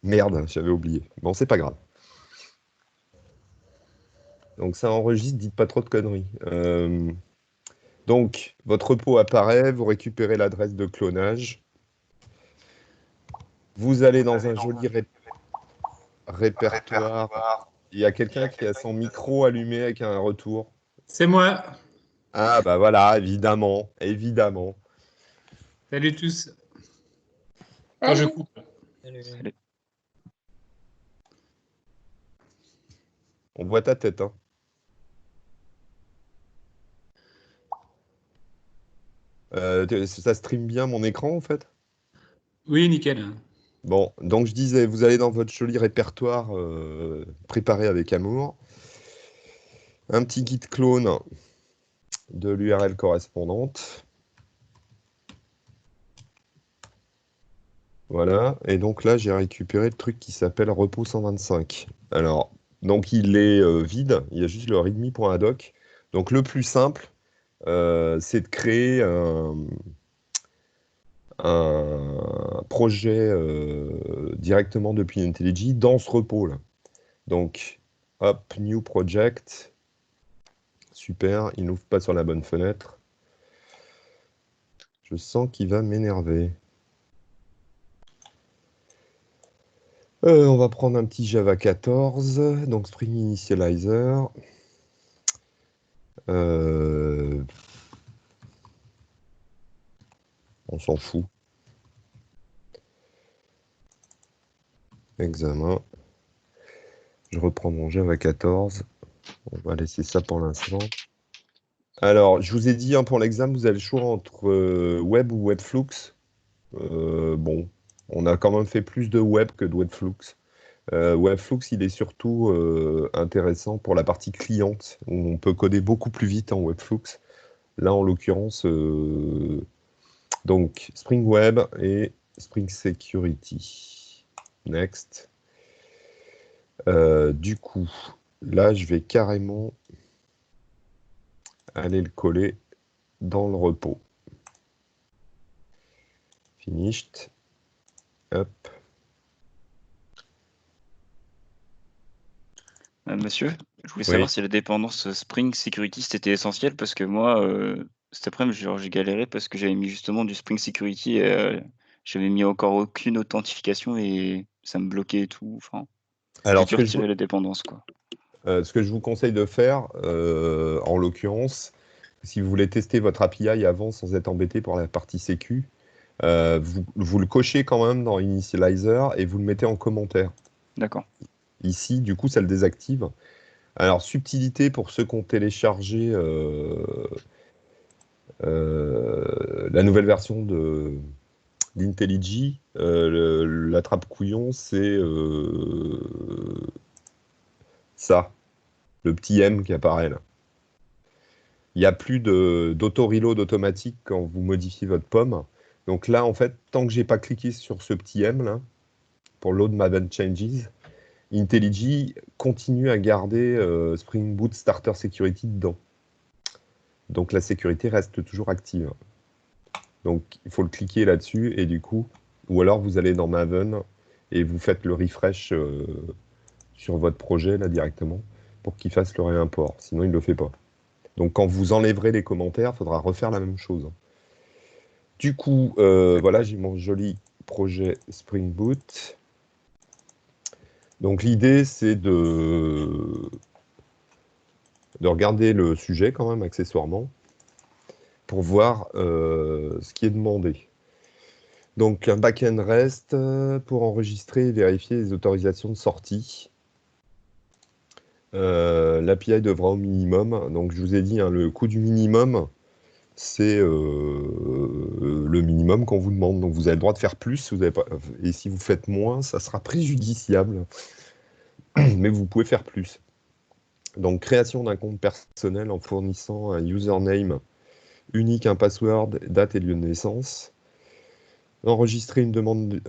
Merde, j'avais oublié. Bon, c'est pas grave. Donc ça enregistre, dites pas trop de conneries. Donc, votre repo apparaît, vous récupérez l'adresse de clonage. Vous allez dans un joli répertoire. Il y a quelqu'un qui a son micro allumé avec un retour. C'est moi. Ah bah voilà, évidemment, évidemment. Salut tous. Quand je coupe. Salut. On voit ta tête, hein. Ça stream bien mon écran en fait? Oui, nickel. Bon, donc je disais, vous allez dans votre joli répertoire préparé avec amour. Un petit guide clone de l'URL correspondante. Voilà, et donc là j'ai récupéré le truc qui s'appelle repos 125. Alors, donc il est vide, il y a juste le readme.adoc. Donc le plus simple, c'est de créer un projet directement depuis IntelliJ dans ce repo-là. Donc, hop, new project. Super, il n'ouvre pas sur la bonne fenêtre. Je sens qu'il va m'énerver. On va prendre un petit Java 14, donc Spring Initializer. On s'en fout. Examen. Je reprends mon Java 14. On va laisser ça pour l'instant. Alors, je vous ai dit, hein, pour l'examen, vous avez le choix entre Web ou Webflux. Bon, on a quand même fait plus de Web que de Webflux. Webflux, il est surtout intéressant pour la partie cliente, où on peut coder beaucoup plus vite en Webflux. Là, en l'occurrence, donc Spring Web et Spring Security. Next. Du coup, là, je vais carrément aller le coller dans le repo. Finished. Hop. Monsieur, je voulais Oui. savoir si la dépendance Spring Security c'était essentiel parce que moi, cet après-midi, j'ai galéré parce que j'avais mis justement du Spring Security et j'avais mis encore aucune authentification et ça me bloquait et tout. Enfin, j'ai Alors, dû retirer la dépendance, quoi. ce que je vous conseille de faire, en l'occurrence, si vous voulez tester votre API avant sans être embêté pour la partie sécu, vous le cochez quand même dans Initializer et vous le mettez en commentaire. D'accord. Ici, du coup, ça le désactive. Alors, subtilité pour ceux qui ont téléchargé la nouvelle version d'IntelliJ, la trappe couillon, c'est ça, le petit M qui apparaît là. Il n'y a plus d'auto-reload automatique quand vous modifiez votre pomme. Donc là, en fait, tant que j'ai pas cliqué sur ce petit M là, pour load my event changes, IntelliJ continue à garder Spring Boot Starter Security dedans. Donc la sécurité reste toujours active. Donc il faut le cliquer là-dessus et du coup, ou alors vous allez dans Maven et vous faites le refresh sur votre projet là directement pour qu'il fasse le réimport. Sinon, il ne le fait pas. Donc quand vous enlèverez les commentaires, il faudra refaire la même chose. Du coup, voilà, j'ai mon joli projet Spring Boot. Donc l'idée, c'est de regarder le sujet quand même, accessoirement, pour voir ce qui est demandé. Donc un backend REST pour enregistrer et vérifier les autorisations de sortie. L'API devra au minimum. Donc je vous ai dit, hein, le coût du minimum, c'est le minimum qu'on vous demande. Donc vous avez le droit de faire plus, vous avez pas... et si vous faites moins, ça sera préjudiciable. Mais vous pouvez faire plus. Donc création d'un compte personnel en fournissant un username unique, un password, date et lieu de naissance. Enregistrer une demande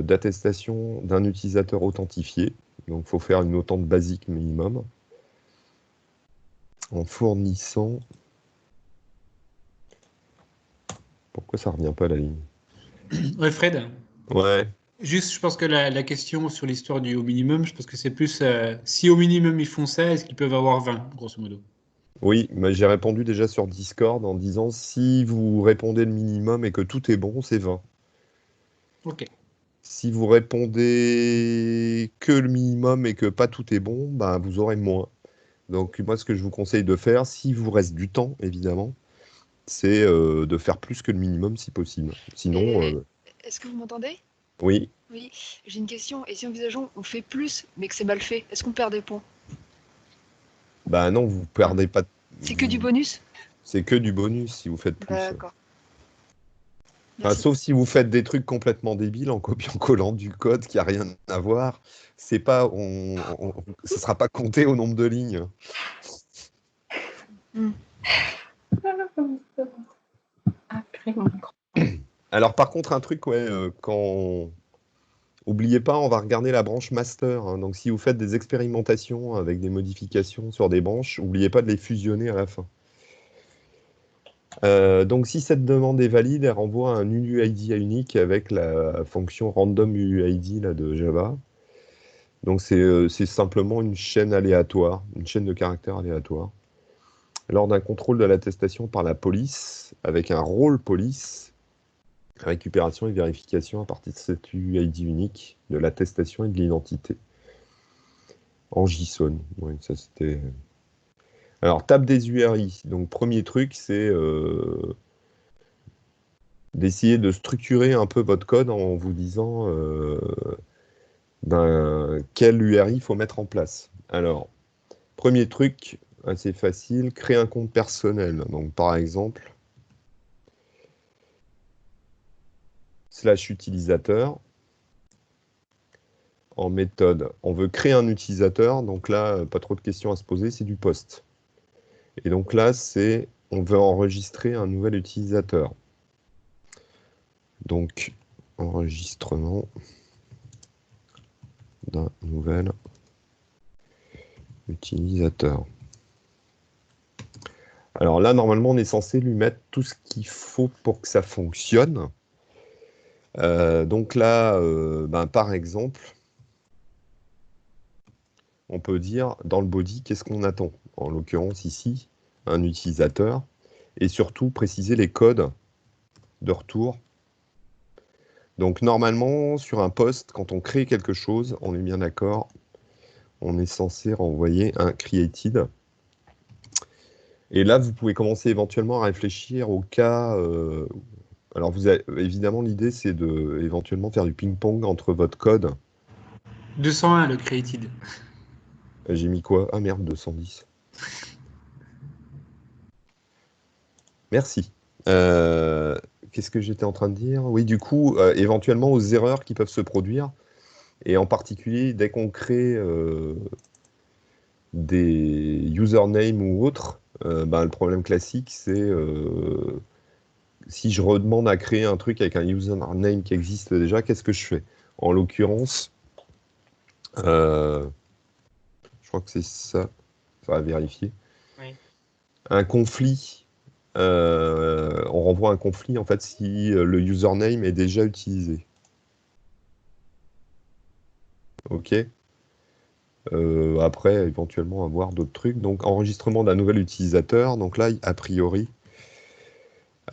d'attestation d'un utilisateur authentifié. Donc il faut faire une authentique basique minimum. En fournissant... Pourquoi ça revient pas à la ligne? Ouais, Fred. Ouais. Juste, je pense que la question sur l'histoire du au minimum, je pense que c'est plus si au minimum ils font ça, est-ce qu'ils peuvent avoir 20, grosso modo? Oui, mais j'ai répondu déjà sur Discord en disant si vous répondez le minimum et que tout est bon, c'est 20. Ok. Si vous répondez que le minimum et que pas tout est bon, bah, vous aurez moins. Donc moi, ce que je vous conseille de faire, s'il vous reste du temps, évidemment, c'est de faire plus que le minimum si possible. Sinon, Est-ce que vous m'entendez? oui, Oui, j'ai une question. Et si envisageons, on fait plus, mais que c'est mal fait, est-ce qu'on perd des points? bah non, vous perdez pas. C'est que du bonus? C'est que du bonus si vous faites plus. D'accord. Enfin, Merci. sauf si vous faites des trucs complètement débiles en copiant-collant du code qui a rien à voir, c'est pas, ce sera pas compté au nombre de lignes. Alors par contre, un truc, ouais, oubliez pas, on va regarder la branche master, hein. Donc si vous faites des expérimentations avec des modifications sur des branches, n'oubliez pas de les fusionner à la fin. Donc si cette demande est valide, elle renvoie un UUID unique avec la fonction random UUID là, de Java. Donc c'est simplement une chaîne aléatoire, une chaîne de caractères aléatoire. Lors d'un contrôle de l'attestation par la police, avec un rôle police, récupération et vérification à partir de cet UUID unique de l'attestation et de l'identité. En JSON. Ouais, ça c'était. Alors, table des URI. Donc, premier truc, c'est d'essayer de structurer un peu votre code en vous disant quel URI il faut mettre en place. Alors, premier truc, assez facile, créer un compte personnel. Donc, par exemple, /utilisateur. En méthode, on veut créer un utilisateur. Donc là, pas trop de questions à se poser, c'est du post. Et donc là, on veut enregistrer un nouvel utilisateur. Donc, enregistrement d'un nouvel utilisateur. Alors là, normalement, on est censé lui mettre tout ce qu'il faut pour que ça fonctionne. Donc là, par exemple, on peut dire dans le body, qu'est-ce qu'on attend? En l'occurrence, ici, un utilisateur. Et surtout, préciser les codes de retour. Donc normalement, sur un post, quand on crée quelque chose, on est bien d'accord, on est censé renvoyer un created. Et là, vous pouvez commencer éventuellement à réfléchir au cas. Alors, évidemment, l'idée, c'est de éventuellement faire du ping-pong entre votre code. 201, le created. J'ai mis quoi? Ah merde, 210. Merci. Qu'est-ce que j'étais en train de dire? Oui, du coup, éventuellement aux erreurs qui peuvent se produire. Et en particulier, dès qu'on crée des usernames ou autres, le problème classique, c'est si je redemande à créer un truc avec un username qui existe déjà, qu'est-ce que je fais? En l'occurrence, je crois que c'est ça, ça va vérifier. Oui. Un conflit, on renvoie un conflit en fait si le username est déjà utilisé. Ok. Après, éventuellement, avoir d'autres trucs. Donc, enregistrement d'un nouvel utilisateur. Donc là, a priori.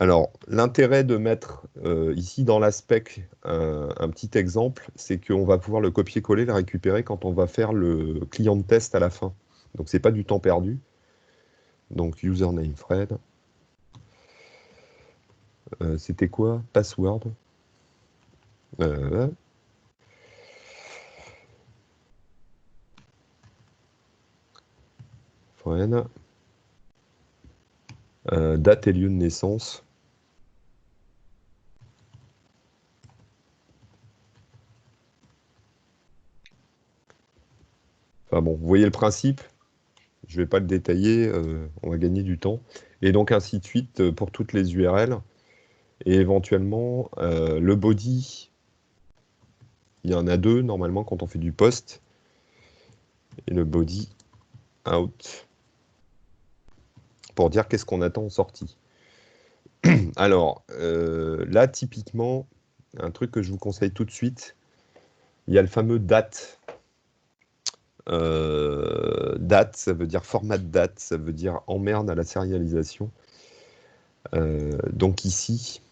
Alors, l'intérêt de mettre ici dans la spec un petit exemple, c'est qu'on va pouvoir le copier-coller, le récupérer quand on va faire le client de test à la fin. Donc, c'est pas du temps perdu. Donc, username Fred. C'était quoi? Password. Fred. Date et lieu de naissance. Enfin bon, vous voyez le principe. Je ne vais pas le détailler, on va gagner du temps. Et donc ainsi de suite pour toutes les URL. Et éventuellement, le body, il y en a deux normalement quand on fait du post. Et le body out pour dire qu'est-ce qu'on attend en sortie. Alors, là, typiquement, un truc que je vous conseille tout de suite, il y a le fameux date. Date, ça veut dire format de date, ça veut dire emmerde à la sérialisation. Donc ici,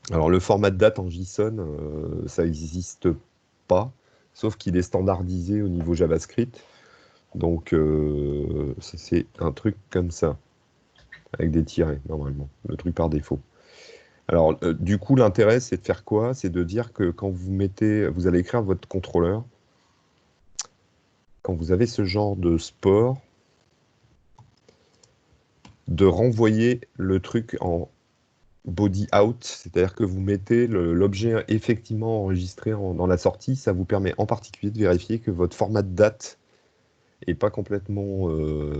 alors le format de date en JSON, ça n'existe pas, sauf qu'il est standardisé au niveau JavaScript. Donc c'est un truc comme ça, avec des tirets normalement, le truc par défaut. Alors du coup, l'intérêt, c'est de faire quoi? C'est de dire que quand vous allez écrire votre contrôleur, quand vous avez ce genre de sport, de renvoyer le truc en body out, c'est-à-dire que vous mettez l'objet effectivement enregistré dans la sortie. Ça vous permet en particulier de vérifier que votre format de date n'est pas complètement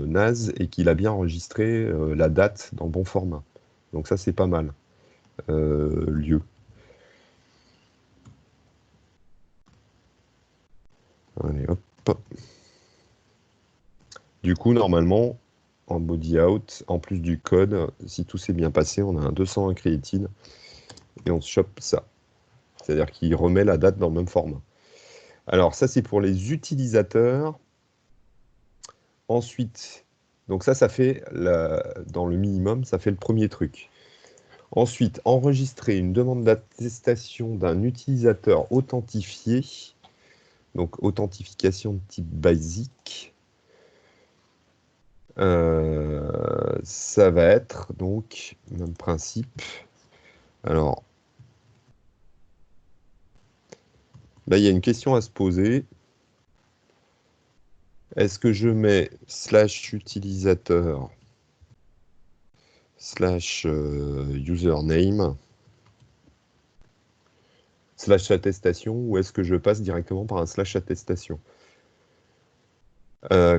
naze et qu'il a bien enregistré la date dans le bon format. Donc ça, c'est pas mal. Lieu. Allez, hop. Du coup, normalement, en body out, en plus du code, si tout s'est bien passé, on a un 201 created et on se chope ça. C'est-à-dire qu'il remet la date dans le même format. Alors ça, c'est pour les utilisateurs. Ensuite, donc ça fait, dans le minimum, ça fait le premier truc. Ensuite, enregistrer une demande d'attestation d'un utilisateur authentifié. Donc authentification de type basique. Ça va être donc même principe. Alors, là, il y a une question à se poser. Est-ce que je mets /utilisateur /username /attestation ou est-ce que je passe directement par un /attestation?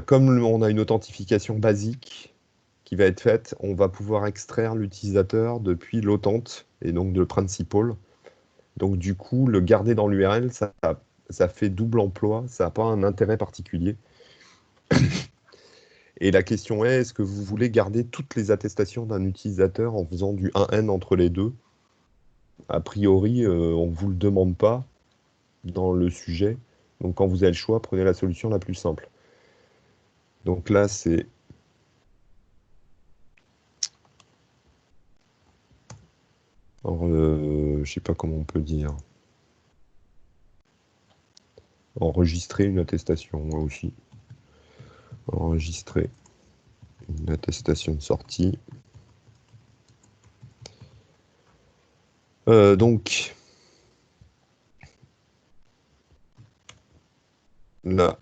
Comme on a une authentification basique qui va être faite, on va pouvoir extraire l'utilisateur depuis l'authent et donc de principal. Donc du coup, le garder dans l'URL, ça fait double emploi, ça n'a pas un intérêt particulier. Et la question est-ce que vous voulez garder toutes les attestations d'un utilisateur en faisant du 1N entre les deux? A priori, on ne vous le demande pas dans le sujet. Donc quand vous avez le choix, prenez la solution la plus simple. Donc là, c'est... je ne sais pas comment on peut dire. Enregistrer une attestation, moi aussi. Enregistrer une attestation de sortie. Donc, la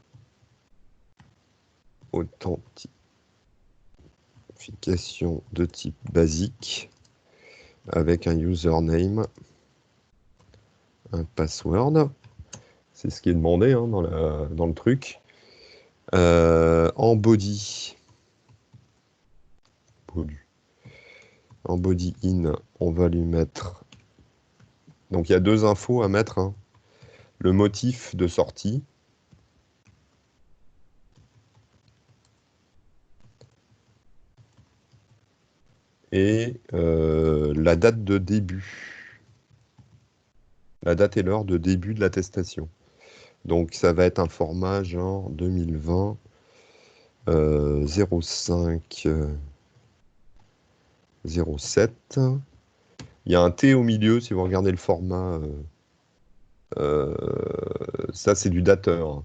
authentification de type basique avec un username, un password. C'est ce qui est demandé hein, dans le truc. En body. En body in, on va lui mettre... Donc il y a deux infos à mettre. Hein. Le motif de sortie. Et la date de début. La date et l'heure de début de l'attestation. Donc ça va être un format genre 2020 05 07. Il y a un T au milieu si vous regardez le format. Ça c'est du dateur.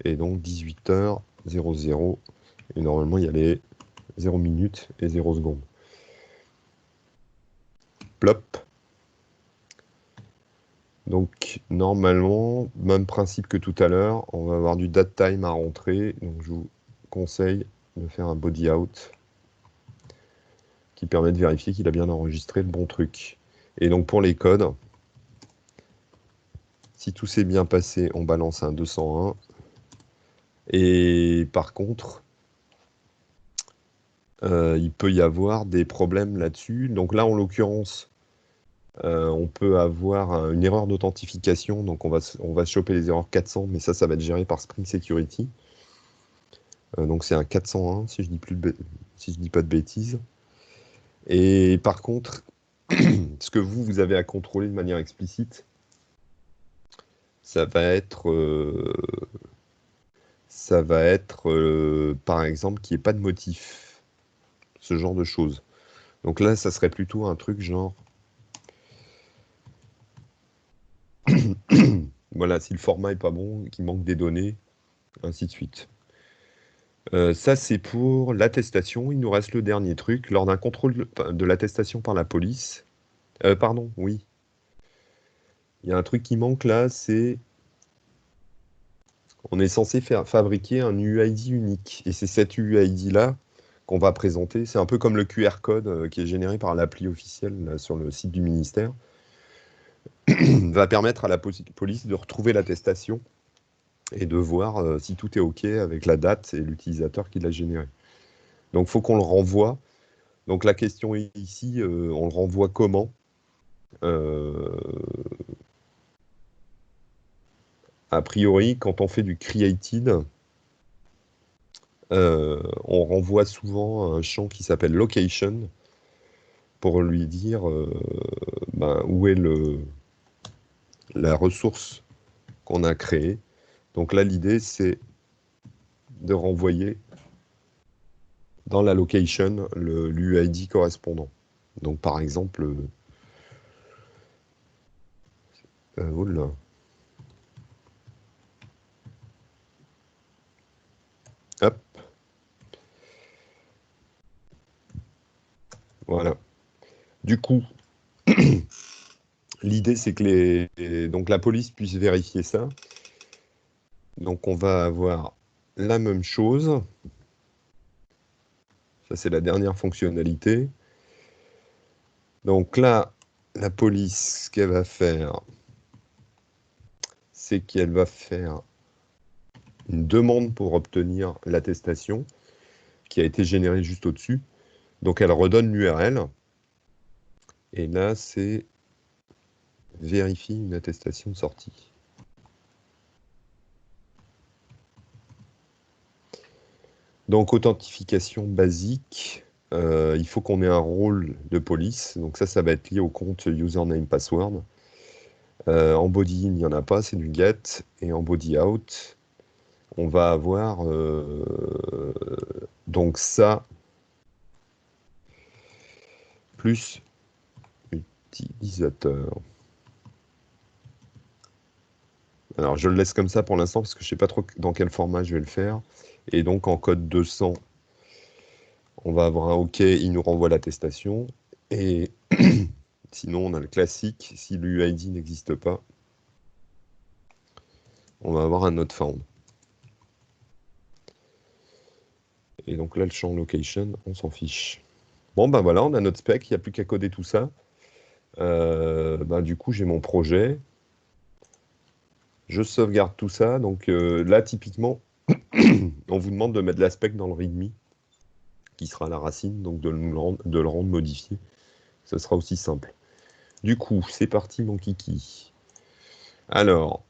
Et donc 18h00. Et normalement il y a les 0 minutes et 0 secondes. Plop. Donc normalement, même principe que tout à l'heure, on va avoir du datetime à rentrer. Donc je vous conseille de faire un body out qui permet de vérifier qu'il a bien enregistré le bon truc. Et donc pour les codes, si tout s'est bien passé, on balance un 201. Et par contre, il peut y avoir des problèmes là-dessus. Donc là, en l'occurrence, on peut avoir une erreur d'authentification, donc on va choper les erreurs 400, mais ça va être géré par Spring Security. Donc c'est un 401, si je dis pas de bêtises. Et par contre, ce que vous avez à contrôler de manière explicite, ça va être, par exemple, qu'il n'y ait pas de motif, ce genre de choses. Donc là, ça serait plutôt un truc genre, voilà, si le format est pas bon, qu'il manque des données, ainsi de suite. Ça, c'est pour l'attestation. Il nous reste le dernier truc. Lors d'un contrôle de l'attestation par la police, pardon, oui. Il y a un truc qui manque là, c'est on est censé fabriquer un UID unique. Et c'est cet UID-là qu'on va présenter. C'est un peu comme le QR code qui est généré par l'appli officielle là, sur le site du ministère. Va permettre à la police de retrouver l'attestation et de voir si tout est OK avec la date et l'utilisateur qui l'a généré. Donc, il faut qu'on le renvoie. Donc, la question est ici, on le renvoie comment? A priori, quand on fait du created, on renvoie souvent à un champ qui s'appelle location pour lui dire où est la ressource qu'on a créée. Donc là, l'idée, c'est de renvoyer dans la location l'UID correspondant. Donc par exemple, oula. Hop. Voilà. Du coup, l'idée, c'est que donc la police puisse vérifier ça. Donc on va avoir la même chose. Ça, c'est la dernière fonctionnalité. Donc là, la police, ce qu'elle va faire, c'est qu'elle va faire une demande pour obtenir l'attestation qui a été générée juste au-dessus. Donc elle redonne l'URL. Et là, c'est vérifie une attestation de sortie. Donc authentification basique. Il faut qu'on ait un rôle de police. Donc ça va être lié au compte username password. En body in, il n'y en a pas, c'est du get. Et en body out, on va avoir donc ça plus utilisateur. Alors je le laisse comme ça pour l'instant parce que je ne sais pas trop dans quel format je vais le faire. Et donc en code 200, on va avoir un OK, il nous renvoie l'attestation. Et sinon, on a le classique, si l'UID n'existe pas, on va avoir un not found. Et donc là, le champ location, on s'en fiche. Bon, ben voilà, on a notre spec, il n'y a plus qu'à coder tout ça. Du coup, j'ai mon projet. Je sauvegarde tout ça. Donc là, typiquement, on vous demande de mettre la spec dans le README, qui sera la racine, donc de le rendre modifié. Ce sera aussi simple. Du coup, c'est parti, mon kiki. Alors,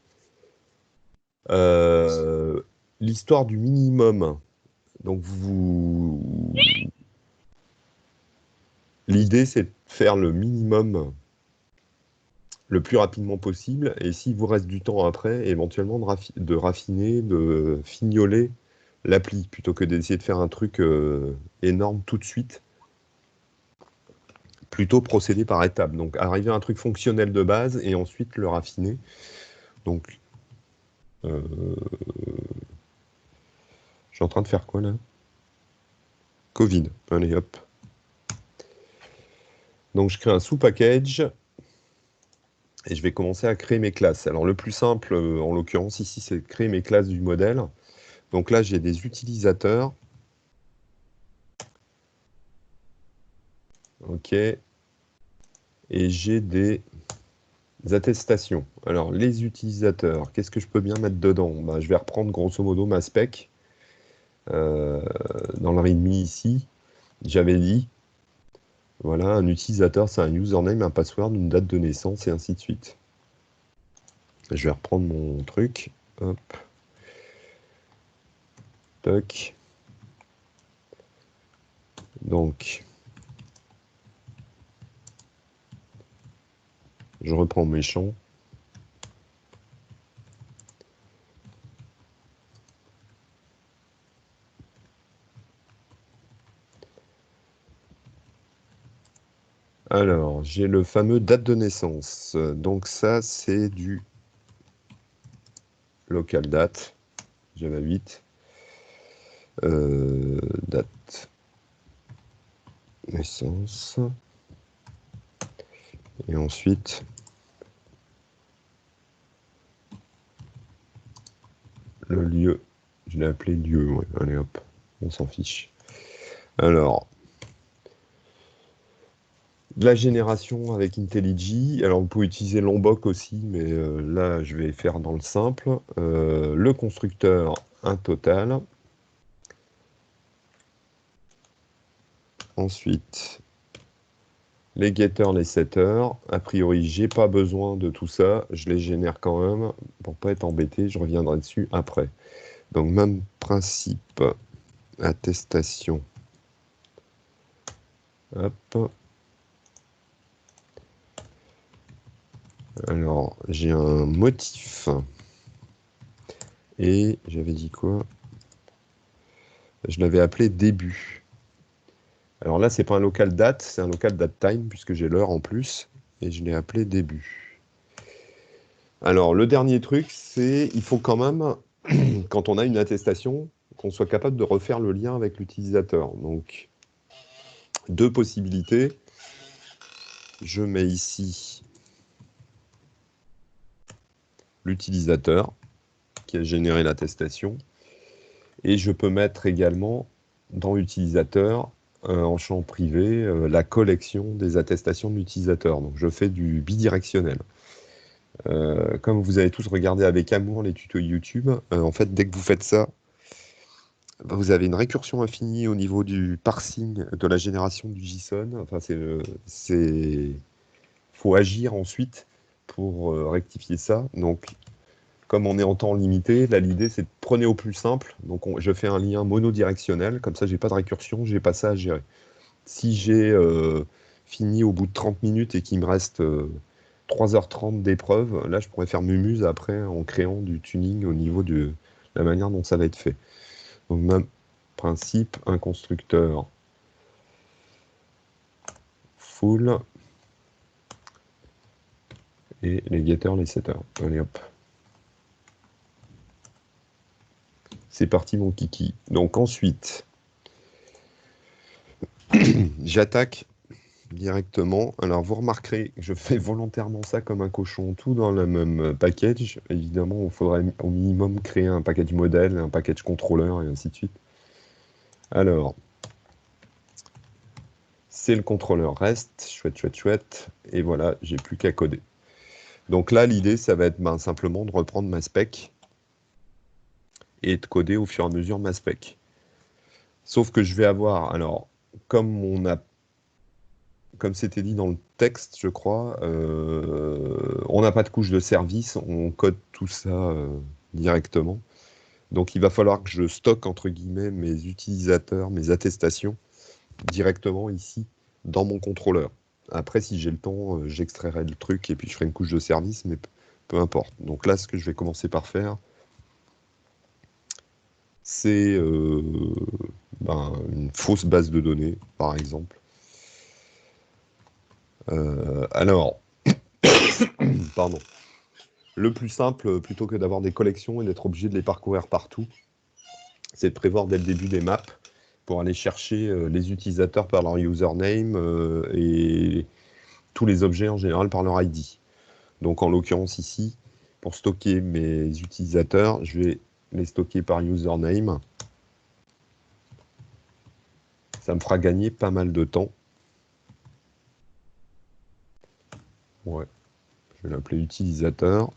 l'histoire du minimum. Donc, l'idée, c'est de faire le minimum le plus rapidement possible. Et s'il vous reste du temps après, éventuellement de raffiner, de fignoler l'appli, plutôt que d'essayer de faire un truc énorme tout de suite. Plutôt procéder par étapes. Donc, arriver à un truc fonctionnel de base et ensuite le raffiner. Donc, je suis en train de faire quoi là? Covid. Allez, hop. Donc, je crée un sous-package et je vais commencer à créer mes classes. Alors, le plus simple, en l'occurrence, ici, c'est de créer mes classes du modèle. Donc là, j'ai des utilisateurs. OK. Et j'ai des attestations. Alors, les utilisateurs, qu'est-ce que je peux bien mettre dedans? Je vais reprendre grosso modo ma spec. Dans le README ici, j'avais dit, voilà, un utilisateur, c'est un username, un password, une date de naissance, et ainsi de suite. Je vais reprendre mon truc. Hop. Toc. Donc, je reprends mes champs. Alors, j'ai le fameux date de naissance. Donc ça, c'est du local date. Java 8. Date naissance. Et ensuite, le lieu. Je l'ai appelé lieu. Ouais. Allez hop, on s'en fiche. Alors, de la génération avec IntelliJ. Alors, vous pouvez utiliser Lombok aussi, mais là, je vais faire dans le simple. Le constructeur, un total. Ensuite, les getters, les setters. A priori, j'ai pas besoin de tout ça. Je les génère quand même pour pas être embêté. Je reviendrai dessus après. Donc, même principe. Attestation. Hop. Alors, j'ai un motif. Et j'avais dit quoi? Je l'avais appelé début. Alors là, c'est pas un local date, c'est un local date time, puisque j'ai l'heure en plus. Et je l'ai appelé début. Alors, le dernier truc, c'est il faut quand même, quand on a une attestation, qu'on soit capable de refaire le lien avec l'utilisateur. Donc, deux possibilités. Je mets ici l'utilisateur qui a généré l'attestation. Et je peux mettre également dans l'utilisateur, en champ privé, la collection des attestations de l'utilisateur. Donc je fais du bidirectionnel. Comme vous avez tous regardé avec amour les tutos YouTube, en fait, dès que vous faites ça, vous avez une récursion infinie au niveau du parsing de la génération du JSON. Enfin, faut agir ensuite pour rectifier ça. Donc, comme on est en temps limité, là, l'idée, c'est de prenez au plus simple. Donc, je fais un lien monodirectionnel. Comme ça, j'ai pas de récursion, j'ai pas ça à gérer. Si j'ai fini au bout de 30 minutes et qu'il me reste 3h30 d'épreuve, là, je pourrais faire mumuse après en créant du tuning au niveau de la manière dont ça va être fait. Donc, même principe, un constructeur full et les getters, les setters. Allez hop. C'est parti mon kiki. Donc ensuite, j'attaque directement. Alors vous remarquerez que je fais volontairement ça comme un cochon, tout dans le même package. Évidemment, il faudrait au minimum créer un package modèle, un package contrôleur et ainsi de suite. Alors, c'est le contrôleur REST, chouette, chouette, chouette. Et voilà, j'ai plus qu'à coder. Donc là, l'idée, ça va être simplement de reprendre ma spec et de coder au fur et à mesure ma spec. Sauf que je vais avoir, alors, comme c'était dit dans le texte, je crois, on n'a pas de couche de service, on code tout ça directement. Donc il va falloir que je stocke, entre guillemets, mes utilisateurs, mes attestations, directement ici, dans mon contrôleur. Après, si j'ai le temps, j'extrairai le truc et puis je ferai une couche de service, mais peu importe. Donc là, ce que je vais commencer par faire, c'est une fausse base de données, par exemple. Alors, pardon. Le plus simple, plutôt que d'avoir des collections et d'être obligé de les parcourir partout, c'est de prévoir dès le début des maps pour aller chercher les utilisateurs par leur username et tous les objets en général par leur ID. Donc en l'occurrence ici, pour stocker mes utilisateurs, je vais les stocker par username. Ça me fera gagner pas mal de temps. Ouais, je vais l'appeler utilisateur.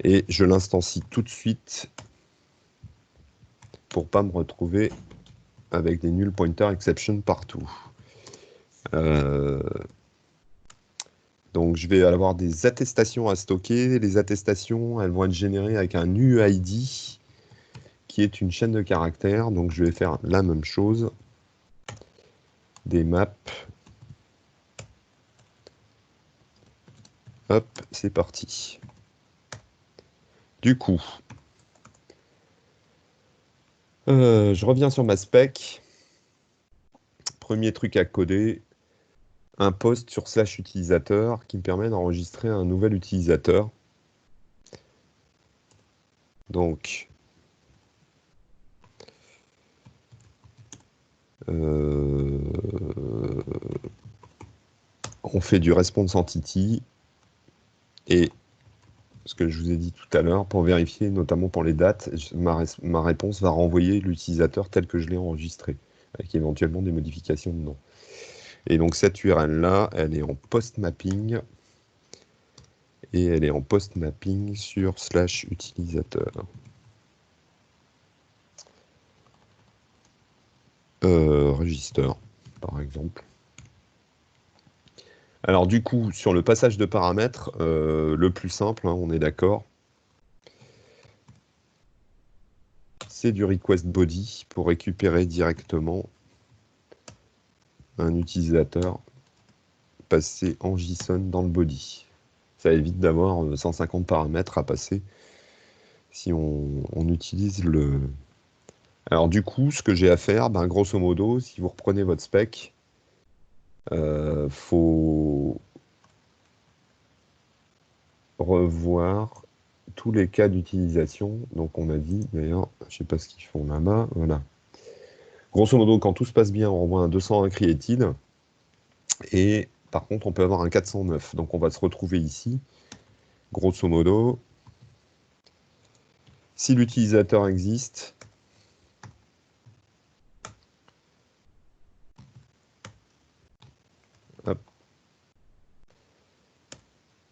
Et je l'instancie tout de suite pour pas me retrouver avec des null pointer exception partout. Donc je vais avoir des attestations à stocker. Les attestations, elles vont être générées avec un UID qui est une chaîne de caractères. Donc je vais faire la même chose. Des maps. Hop, c'est parti. Du coup, je reviens sur ma spec. Premier truc à coder, un post sur slash utilisateur qui me permet d'enregistrer un nouvel utilisateur. Donc, on fait du response entity et ce que je vous ai dit tout à l'heure, pour vérifier, notamment pour les dates, ma réponse va renvoyer l'utilisateur tel que je l'ai enregistré, avec éventuellement des modifications de nom. Et donc cette URL-là, elle est en post-mapping, et elle est en post-mapping sur slash utilisateur. Register, par exemple. Alors du coup, sur le passage de paramètres, le plus simple, hein, on est d'accord, c'est du request body pour récupérer directement un utilisateur passé en JSON dans le body. Ça évite d'avoir 150 paramètres à passer si on utilise le... Alors du coup, ce que j'ai à faire, ben, grosso modo, si vous reprenez votre spec, faut revoir tous les cas d'utilisation. Donc on a dit, d'ailleurs, je sais pas ce qu'ils font là-bas, voilà. Grosso modo, quand tout se passe bien, on renvoie un 201 created, et par contre, on peut avoir un 409. Donc on va se retrouver ici, grosso modo, si l'utilisateur existe, hop.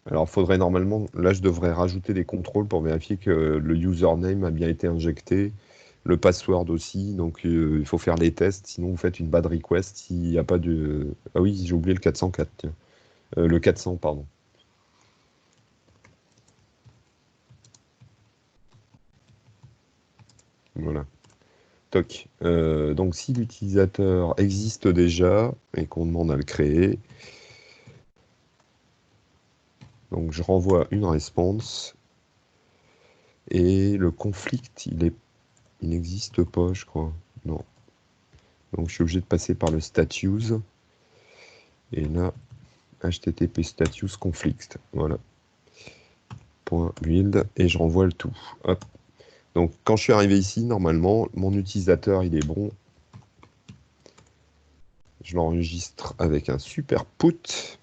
Alors, il faudrait normalement, là, je devrais rajouter des contrôles pour vérifier que le username a bien été injecté, le password aussi, donc il faut faire les tests, sinon vous faites une bad request s'il n'y a pas de... Ah oui, j'ai oublié le 404, tiens. Le 400, pardon. Voilà. Toc. Donc, si l'utilisateur existe déjà et qu'on demande à le créer, donc je renvoie une response et le conflict, il n'existe pas, je crois. Non. Donc, je suis obligé de passer par le status. Et là, http status conflict. Voilà. .build et je renvoie le tout. Hop. Donc, quand je suis arrivé ici, normalement, mon utilisateur, il est bon. Je l'enregistre avec un super put.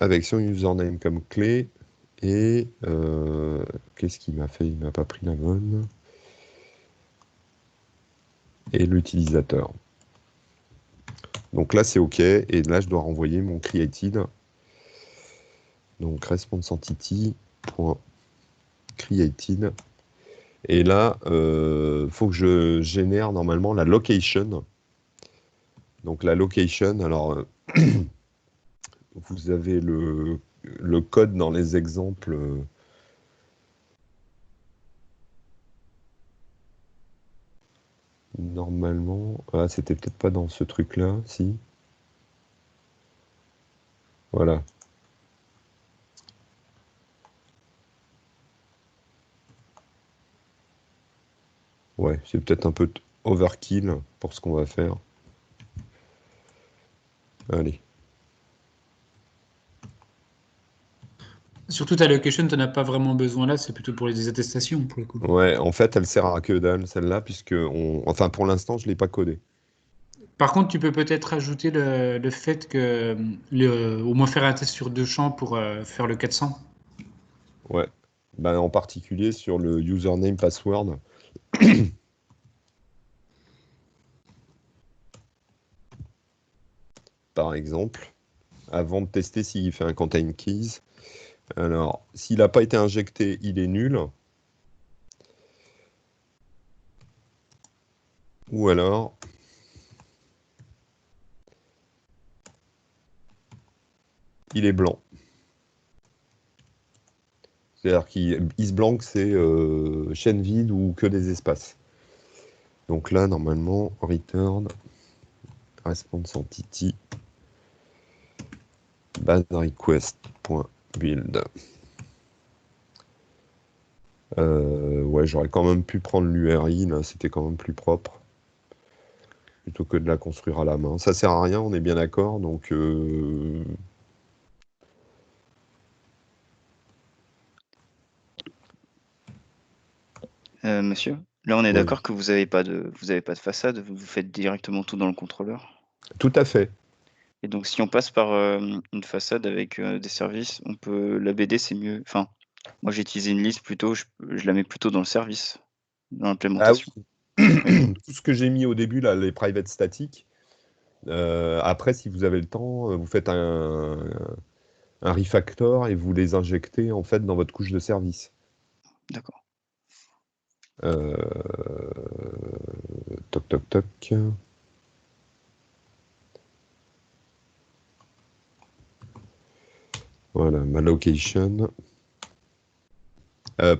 Avec son username comme clé. Et qu'est-ce qu'il m'a fait? Il m'a pas pris la bonne. Et l'utilisateur. Donc là, c'est OK. Et là, je dois renvoyer mon created. Donc, response entity.created. Et là, faut que je génère normalement la location. Donc la location, alors vous avez le code dans les exemples. Normalement, ah, c'était peut-être pas dans ce truc-là, si. Voilà. Ouais, c'est peut-être un peu overkill pour ce qu'on va faire. Allez. Surtout ta location, tu n'en as pas vraiment besoin là, c'est plutôt pour les attestations pour le coup. Ouais, en fait, elle sert à que dalle, celle-là, puisque enfin, pour l'instant, je ne l'ai pas codée. Par contre, tu peux peut-être ajouter le fait que au moins faire un test sur 2 champs pour faire le 400. Ouais. Ben, en particulier sur le username password. Par exemple, avant de tester s'il fait un contain keys. Alors, s'il n'a pas été injecté, il est nul. Ou alors, il est blanc. C'est-à-dire qu'il blanc, c'est chaîne vide ou que des espaces. Donc là, normalement, return response entity base request.build. Ouais, j'aurais quand même pu prendre l'URI, là, c'était quand même plus propre. plutôt que de la construire à la main. Ça sert à rien, on est bien d'accord. Donc, Monsieur, là on est oui, d'accord que vous avez pas de façade, vous faites directement tout dans le contrôleur. tout à fait. Et donc si on passe par une façade avec des services, on peut la BD, c'est mieux. Enfin, moi j'ai utilisé une liste plutôt, je la mets plutôt dans le service, dans Ah l'implémentation. oui. Oui. Tout ce que j'ai mis au début, là, les private statiques. Après, si vous avez le temps, vous faites un refactor et vous les injectez en fait dans votre couche de service. D'accord. Euh, Toc, toc, toc. Voilà, ma location.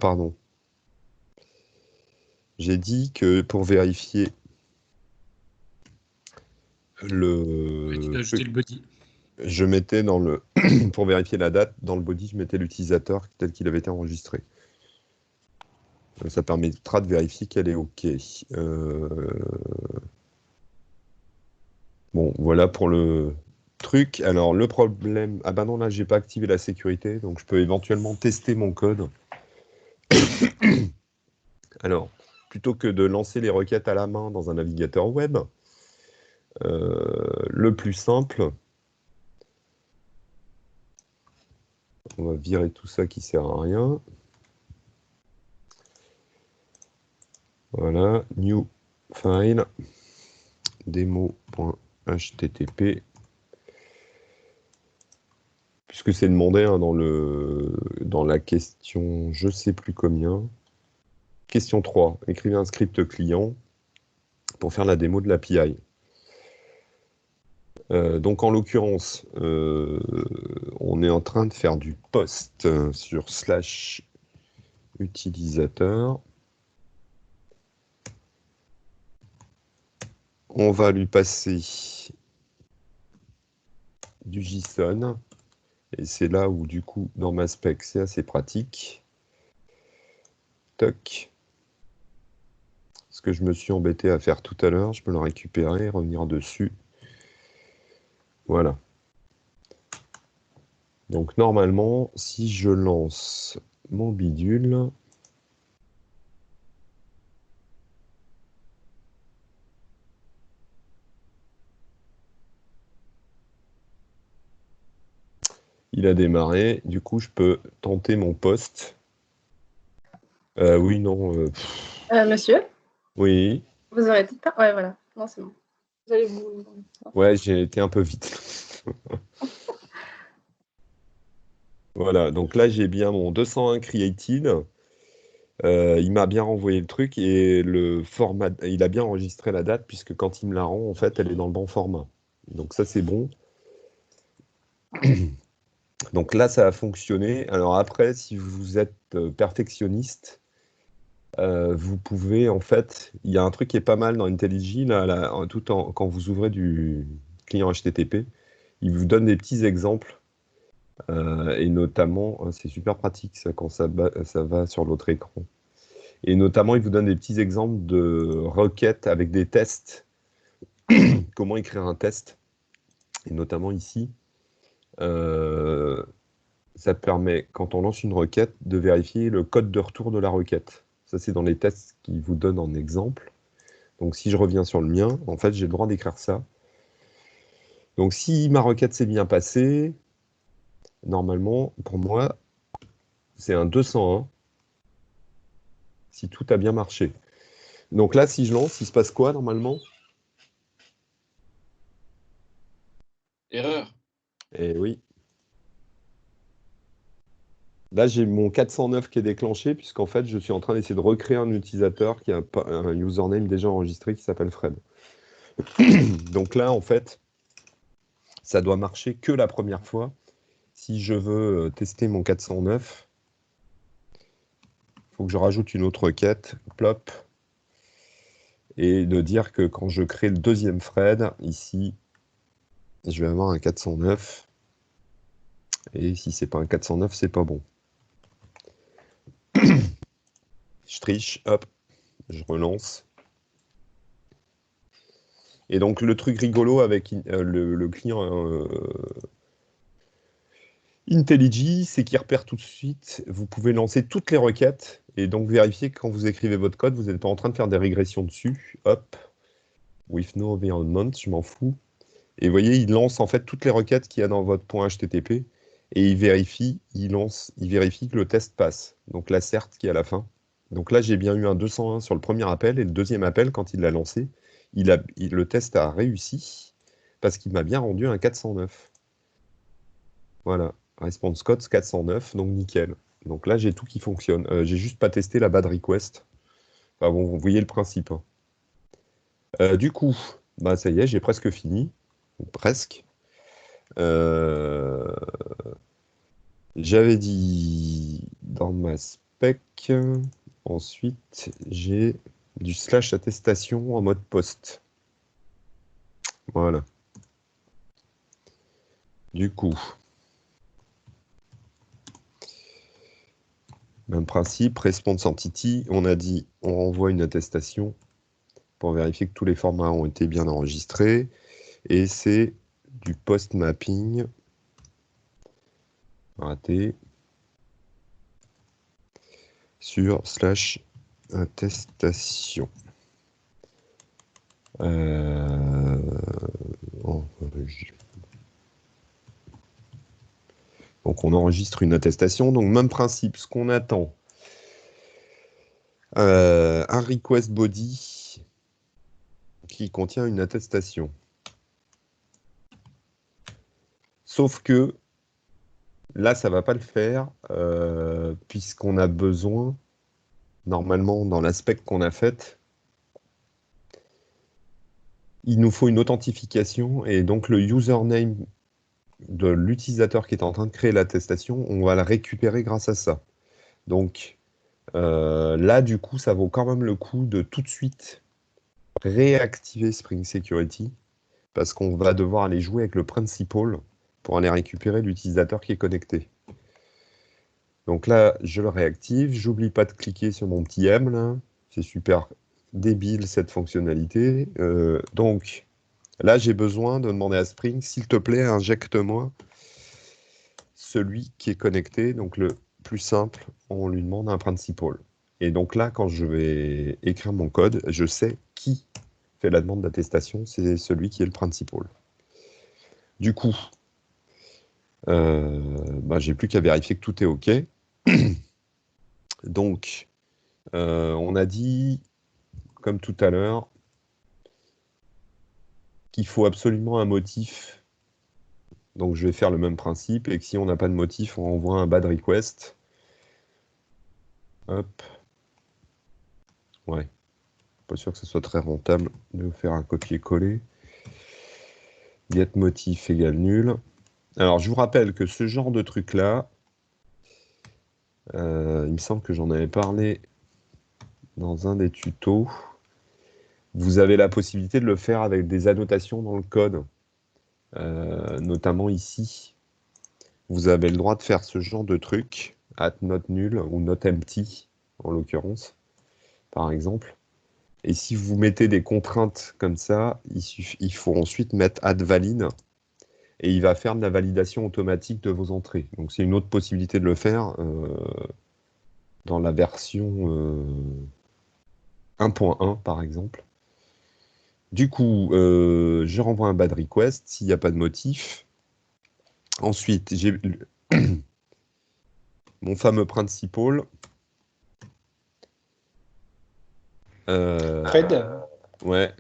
Pardon. J'ai dit que pour vérifier Tu dois ajouter le body. je mettais dans le pour vérifier la date, dans le body, je mettais l'utilisateur tel qu'il avait été enregistré. Ça permettra de vérifier qu'elle est OK. Bon, voilà pour le truc. Alors, le problème... Ah bah non, là, j'ai pas activé la sécurité, donc je peux éventuellement tester mon code. Alors, plutôt que de lancer les requêtes à la main dans un navigateur web, le plus simple, on va virer tout ça qui sert à rien. Voilà, new file, demo.http, puisque c'est demandé hein, dans la question je sais plus combien. Question 3, écrivez un script client pour faire la démo de l'API. Donc en l'occurrence, on est en train de faire du post sur / utilisateur. On va lui passer du JSON. Et c'est là où, du coup, dans ma spec, c'est assez pratique. Toc. Ce que je me suis embêté à faire tout à l'heure, je peux le récupérer, revenir dessus. Voilà. Donc normalement, si je lance mon bidule, il a démarré. Du coup, je peux tenter mon post. Oui, non. Monsieur, Oui. vous aurez peut-être pas. Ouais, voilà. Non, c'est bon. Vous allez vous. Ouais, j'ai été un peu vite. Voilà, donc là, j'ai bien mon 201 created. Il m'a bien renvoyé le truc et le format, il a bien enregistré la date puisque quand il me la rend, en fait, elle est dans le bon format. Donc ça, c'est bon. Donc là, ça a fonctionné. Alors après, si vous êtes perfectionniste, vous pouvez, en fait, il y a un truc qui est pas mal dans IntelliJ, là, quand vous ouvrez du client HTTP, il vous donne des petits exemples. Et notamment, c'est super pratique ça, quand ça va sur l'autre écran. Et notamment, il vous donne des petits exemples de requêtes avec des tests. Comment écrire un test. Et notamment ici, ça permet, quand on lance une requête, de vérifier le code de retour de la requête. Ça, c'est dans les tests qu'il vous donne en exemple. Donc, si je reviens sur le mien, en fait, j'ai le droit d'écrire ça. Donc, si ma requête s'est bien passée, normalement, pour moi, c'est un 201. Si tout a bien marché. Donc là, si je lance, il se passe quoi normalement? Erreur. Eh oui. Là, j'ai mon 409 qui est déclenché, puisqu'en fait, je suis en train d'essayer de recréer un utilisateur qui a un username déjà enregistré qui s'appelle Fred. Donc là, en fait, ça doit marcher que la première fois. Si je veux tester mon 409, il faut que je rajoute une autre requête, plop, et de dire que quand je crée le deuxième Fred, ici, je vais avoir un 409. Et si c'est pas un 409, c'est pas bon. Je triche, hop, je relance. Et donc, le truc rigolo avec le client IntelliJ, c'est qu'il repère tout de suite. Vous pouvez lancer toutes les requêtes et donc vérifier que quand vous écrivez votre code, vous n'êtes pas en train de faire des régressions dessus. Hop, with no environment, je m'en fous. Et vous voyez, il lance en fait toutes les requêtes qu'il y a dans votre point HTTP et il vérifie que le test passe. Donc la cert qui est à la fin. Donc là, j'ai bien eu un 201 sur le premier appel et le deuxième appel, quand il l'a lancé, le test a réussi parce qu'il m'a bien rendu un 409. Voilà, response code 409, donc nickel. Donc là, j'ai tout qui fonctionne. J'ai juste pas testé la bad request. Enfin bon, vous voyez le principe, hein. Du coup, bah ça y est, j'ai presque fini. Ou presque. Euh, J'avais dit dans ma spec, ensuite j'ai du slash attestation en mode post. Voilà. Du coup, même principe, response entity, on a dit on renvoie une attestation pour vérifier que tous les formats ont été bien enregistrés. Et c'est du post mapping. Raté. Sur slash attestation. Donc on enregistre une attestation. Donc même principe, ce qu'on attend. Un request body qui contient une attestation. Sauf que là, ça ne va pas le faire puisqu'on a besoin, normalement, dans l'aspect qu'on a fait, il nous faut une authentification et donc le username de l'utilisateur qui est en train de créer l'attestation, on va la récupérer grâce à ça. Donc là, du coup, ça vaut quand même le coup de tout de suite réactiver Spring Security parce qu'on va devoir aller jouer avec le principal pour aller récupérer l'utilisateur qui est connecté. Donc là, je le réactive. J'oublie pas de cliquer sur mon petit M, là. C'est super débile, cette fonctionnalité. Donc, là, j'ai besoin de demander à Spring, s'il te plaît, injecte-moi celui qui est connecté. Donc, le plus simple, on lui demande un principal. Et donc là, quand je vais écrire mon code, je sais qui fait la demande d'attestation. C'est celui qui est le principal. Du coup, j'ai plus qu'à vérifier que tout est OK. Donc, on a dit, comme tout à l'heure, qu'il faut absolument un motif. Donc, je vais faire le même principe, et que si on n'a pas de motif, on envoie un bad request. Hop. Ouais. Pas sûr que ce soit très rentable de faire un copier-coller. Get motif égale nul. Alors, je vous rappelle que ce genre de truc-là, il me semble que j'en avais parlé dans un des tutos. Vous avez la possibilité de le faire avec des annotations dans le code, notamment ici. Vous avez le droit de faire ce genre de truc, not nul ou not empty, en l'occurrence, par exemple. Et si vous mettez des contraintes comme ça, il faut ensuite mettre add valid, et il va faire de la validation automatique de vos entrées. Donc c'est une autre possibilité de le faire dans la version 1.1, par exemple. Du coup, je renvoie un bad request s'il n'y a pas de motif. Ensuite, j'ai mon fameux principal. Fred, Ouais.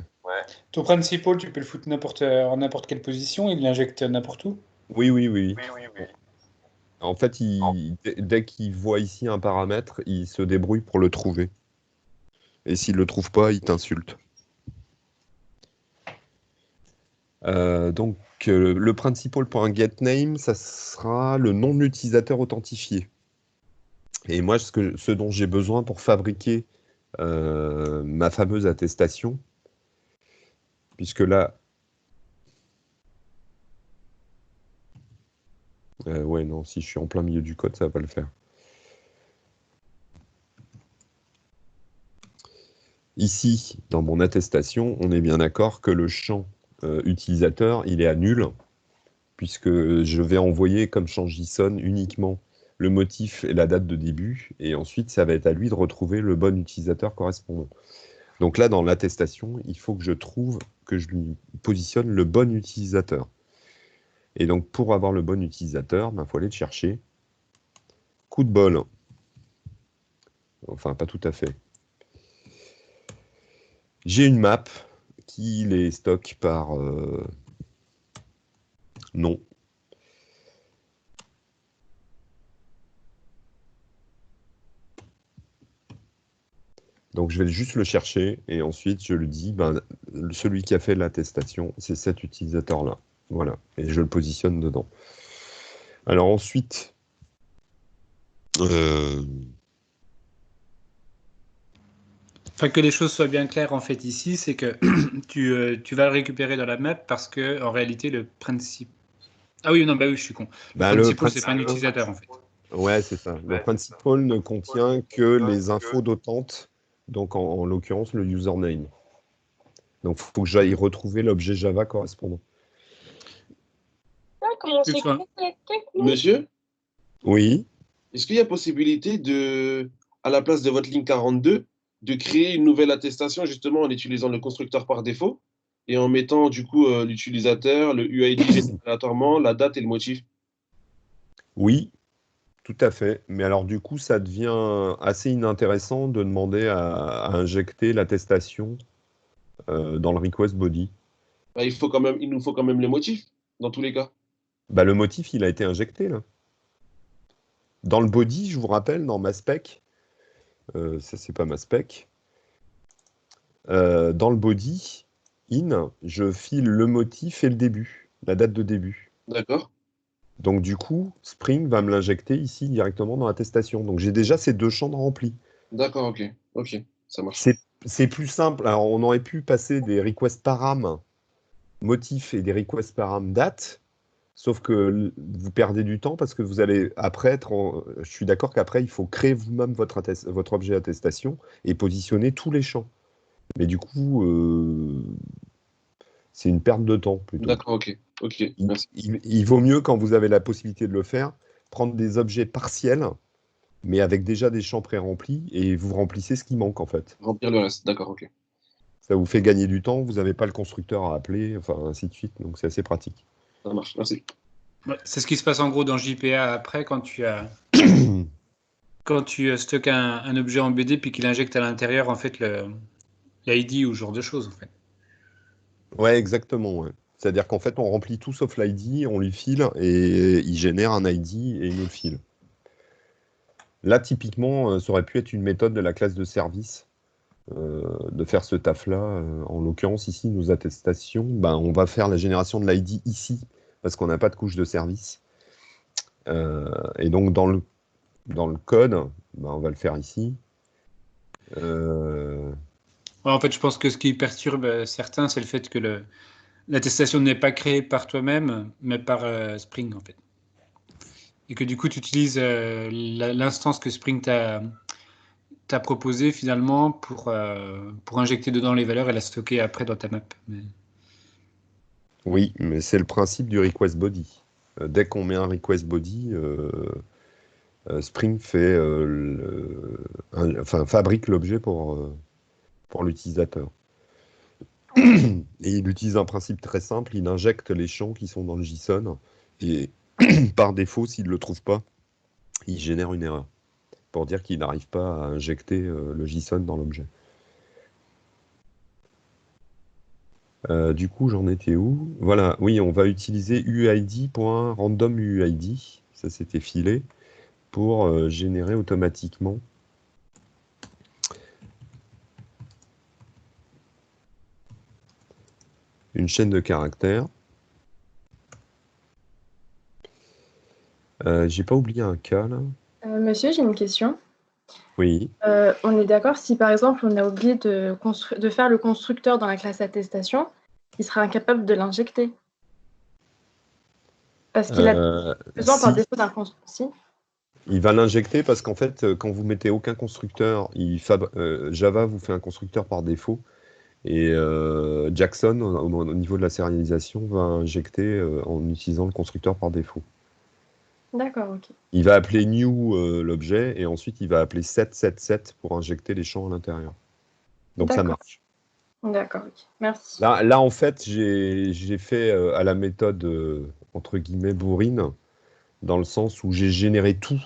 ton principal, tu peux le foutre en n'importe quelle position, il l'injecte n'importe où. Oui. En fait, dès qu'il voit ici un paramètre, il se débrouille pour le trouver. Et s'il ne le trouve pas, il t'insulte. Donc, le principal.getName, ça sera le nom de l'utilisateur authentifié. Et moi, ce dont j'ai besoin pour fabriquer ma fameuse attestation, puisque là... ouais, non, si je suis en plein milieu du code, ça va pas le faire. ici, dans mon attestation, on est bien d'accord que le champ utilisateur, il est à nul, puisque je vais envoyer comme champ JSON uniquement le motif et la date de début, et ensuite, ça va être à lui de retrouver le bon utilisateur correspondant. Donc là, dans l'attestation, il faut que je lui positionne le bon utilisateur. Et donc, pour avoir le bon utilisateur, il faut aller le chercher. Coup de bol. Enfin, pas tout à fait. J'ai une map qui les stocke par nom. Donc, je vais juste le chercher et ensuite, je lui dis, celui qui a fait l'attestation, c'est cet utilisateur-là. Voilà. Et je le positionne dedans. Alors ensuite, Enfin, que les choses soient bien claires en fait ici, c'est que tu vas le récupérer dans la map parce que en réalité le principe. Ah oui, non, bah oui, je suis con. Le principal, c'est pas un utilisateur en fait. Ouais, c'est ça. Le principal ne contient que les infos d'autante, donc en l'occurrence le username. Donc il faut que j'aille retrouver l'objet Java correspondant. Monsieur, Oui. est-ce qu'il y a possibilité de, à la place de votre ligne 42, de créer une nouvelle attestation justement en utilisant le constructeur par défaut et en mettant du coup l'utilisateur, le UID aléatoirement, la date et le motif? Oui, tout à fait. Mais alors du coup, ça devient assez inintéressant de demander à injecter l'attestation dans le request body. Bah, il nous faut quand même le motif dans tous les cas. Le motif, il a été injecté là. Dans le body, je vous rappelle, dans ma spec, ça c'est pas ma spec, dans le body, je file le motif et le début, la date de début. D'accord. Donc du coup, Spring va me l'injecter ici directement dans l'attestation. Donc j'ai déjà ces deux champs de remplis. D'accord, ok. Ok, ça marche. C'est plus simple. Alors on aurait pu passer des requests param motif et des requests param date, sauf que vous perdez du temps parce que vous allez après je suis d'accord qu'après il faut créer vous-même votre objet attestation et positionner tous les champs. Mais du coup, c'est une perte de temps plutôt. D'accord, ok. Ok, merci. Il vaut mieux, quand vous avez la possibilité de le faire, prendre des objets partiels, mais avec déjà des champs pré-remplis, et vous remplissez ce qui manque en fait. Remplir le reste, d'accord, ok. Ça vous fait gagner du temps, vous n'avez pas le constructeur à appeler, enfin ainsi de suite, donc c'est assez pratique. Ça marche, merci. Ouais, c'est ce qui se passe en gros dans JPA après quand tu stockes un objet en BD puis qu'il injecte à l'intérieur en fait l'ID ou ce genre de choses en fait. Ouais, exactement. Ouais. C'est-à-dire qu'en fait, on remplit tout sauf l'ID, on lui file et il génère un ID et il nous le file. Là, typiquement, ça aurait pu être une méthode de la classe de service de faire ce taf-là. En l'occurrence, ici, nos attestations, on va faire la génération de l'ID ici parce qu'on n'a pas de couche de service. Et donc, dans le code, on va le faire ici. Ouais, en fait, je pense que ce qui perturbe certains, c'est le fait que l'attestation n'est pas créée par toi-même, mais par Spring, en fait. Et que du coup, tu utilises l'instance que Spring t'a proposée, finalement, pour injecter dedans les valeurs et la stocker après dans ta map. Oui, mais c'est le principe du request body. Dès qu'on met un request body, Spring fabrique l'objet pour l'utilisateur. Et il utilise un principe très simple, il injecte les champs qui sont dans le JSON, et par défaut, s'il ne le trouve pas, il génère une erreur, pour dire qu'il n'arrive pas à injecter le JSON dans l'objet. Du coup, j'en étais où? Voilà, oui, on va utiliser uid.randomuid, ça c'était filé, pour générer automatiquement une chaîne de caractères. J'ai pas oublié un cas là. Monsieur, j'ai une question. Oui. On est d'accord si par exemple on a oublié de faire le constructeur dans la classe attestation, il sera incapable de l'injecter. Parce qu'il a besoin par défaut d'un constructeur. Si. Il va l'injecter parce qu'en fait, quand vous mettez aucun constructeur, Java vous fait un constructeur par défaut. Et Jackson, au niveau de la sérialisation, va injecter en utilisant le constructeur par défaut. D'accord, ok. Il va appeler new l'objet et ensuite il va appeler set pour injecter les champs à l'intérieur. Donc ça D'accord. marche. D'accord, ok. Merci. Là en fait, j'ai fait à la méthode entre guillemets bourrine, dans le sens où j'ai généré tout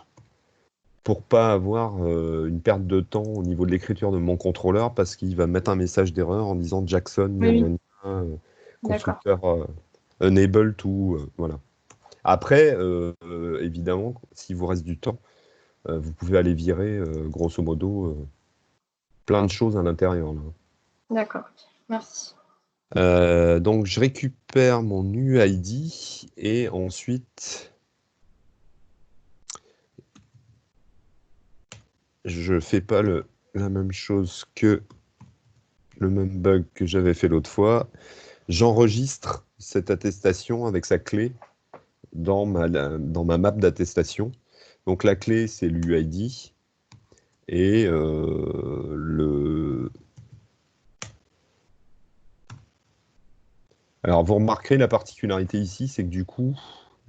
pour pas avoir une perte de temps au niveau de l'écriture de mon contrôleur parce qu'il va mettre un message d'erreur en disant Jackson, Oui, gna, gna, gna, D'accord. constructeur unable to, voilà. Après, évidemment, s'il vous reste du temps, vous pouvez aller virer, grosso modo, plein de choses à l'intérieur. Là. D'accord, ok. Merci. Donc, je récupère mon UID et ensuite, je fais pas la même chose que le même bug que j'avais fait l'autre fois. J'enregistre cette attestation avec sa clé dans ma map d'attestation. Donc la clé, c'est l'UID et Alors vous remarquerez la particularité ici, c'est que du coup,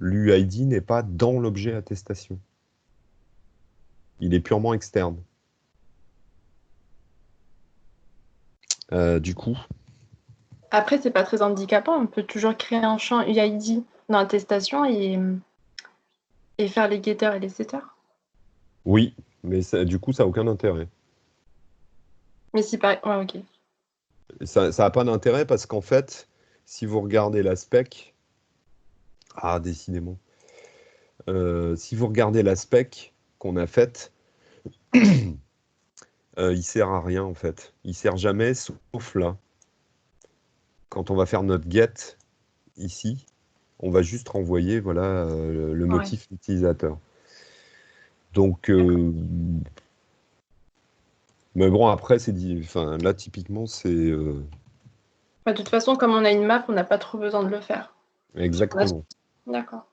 l'UID n'est pas dans l'objet attestation. Il est purement externe. Du coup, Après, c'est pas très handicapant. On peut toujours créer un champ UID dans l'attestation et faire les getters et les setters. oui, mais du coup, ça n'a aucun intérêt. Mais si par... Ouais, ok. Ça n'a pas d'intérêt parce qu'en fait, si vous regardez la spec, décidément, si vous regardez la spec qu'on a faite, il sert à rien en fait. Il sert jamais, sauf là. Quand on va faire notre get ici, on va juste renvoyer voilà, le motif utilisateur. Donc, mais bon, après, enfin, là, typiquement, c'est... De toute façon, comme on a une map, on n'a pas trop besoin de le faire. Exactement. D'accord.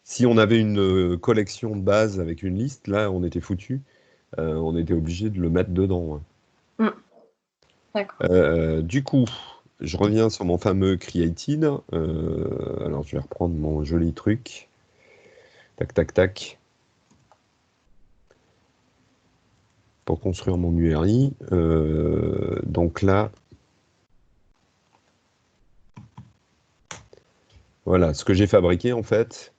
Si on avait une collection de base avec une liste, là, on était foutu. On était obligé de le mettre dedans. Mm. D'accord. Du coup, je reviens sur mon fameux created. Alors, je vais reprendre mon joli truc. Tac, tac, tac. Pour construire mon URI. Donc là, voilà, ce que j'ai fabriqué, en fait,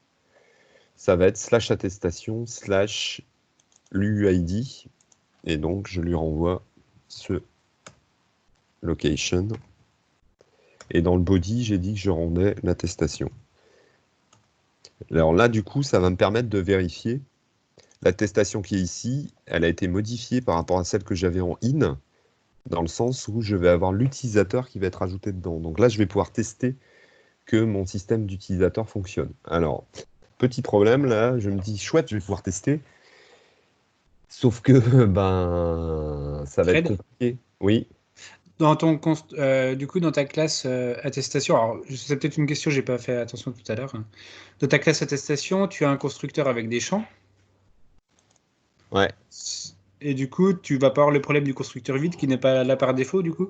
ça va être / attestation / l'UID. Et donc, je lui renvoie ce location. Et dans le body, j'ai dit que je rendais l'attestation. Alors là, du coup, ça va me permettre de vérifier. L'attestation qui est ici, elle a été modifiée par rapport à celle que j'avais en in, dans le sens où je vais avoir l'utilisateur qui va être ajouté dedans. Donc là, je vais pouvoir tester que mon système d'utilisateur fonctionne. Alors, petit problème, là, je me dis, chouette, je vais pouvoir tester. Sauf que, ça va être compliqué. Oui. Dans du coup, dans ta classe attestation, alors c'est peut-être une question, j'ai pas fait attention tout à l'heure. Dans ta classe attestation, tu as un constructeur avec des champs. Ouais. Et du coup, tu vas pas avoir le problème du constructeur vide qui n'est pas là par défaut, du coup.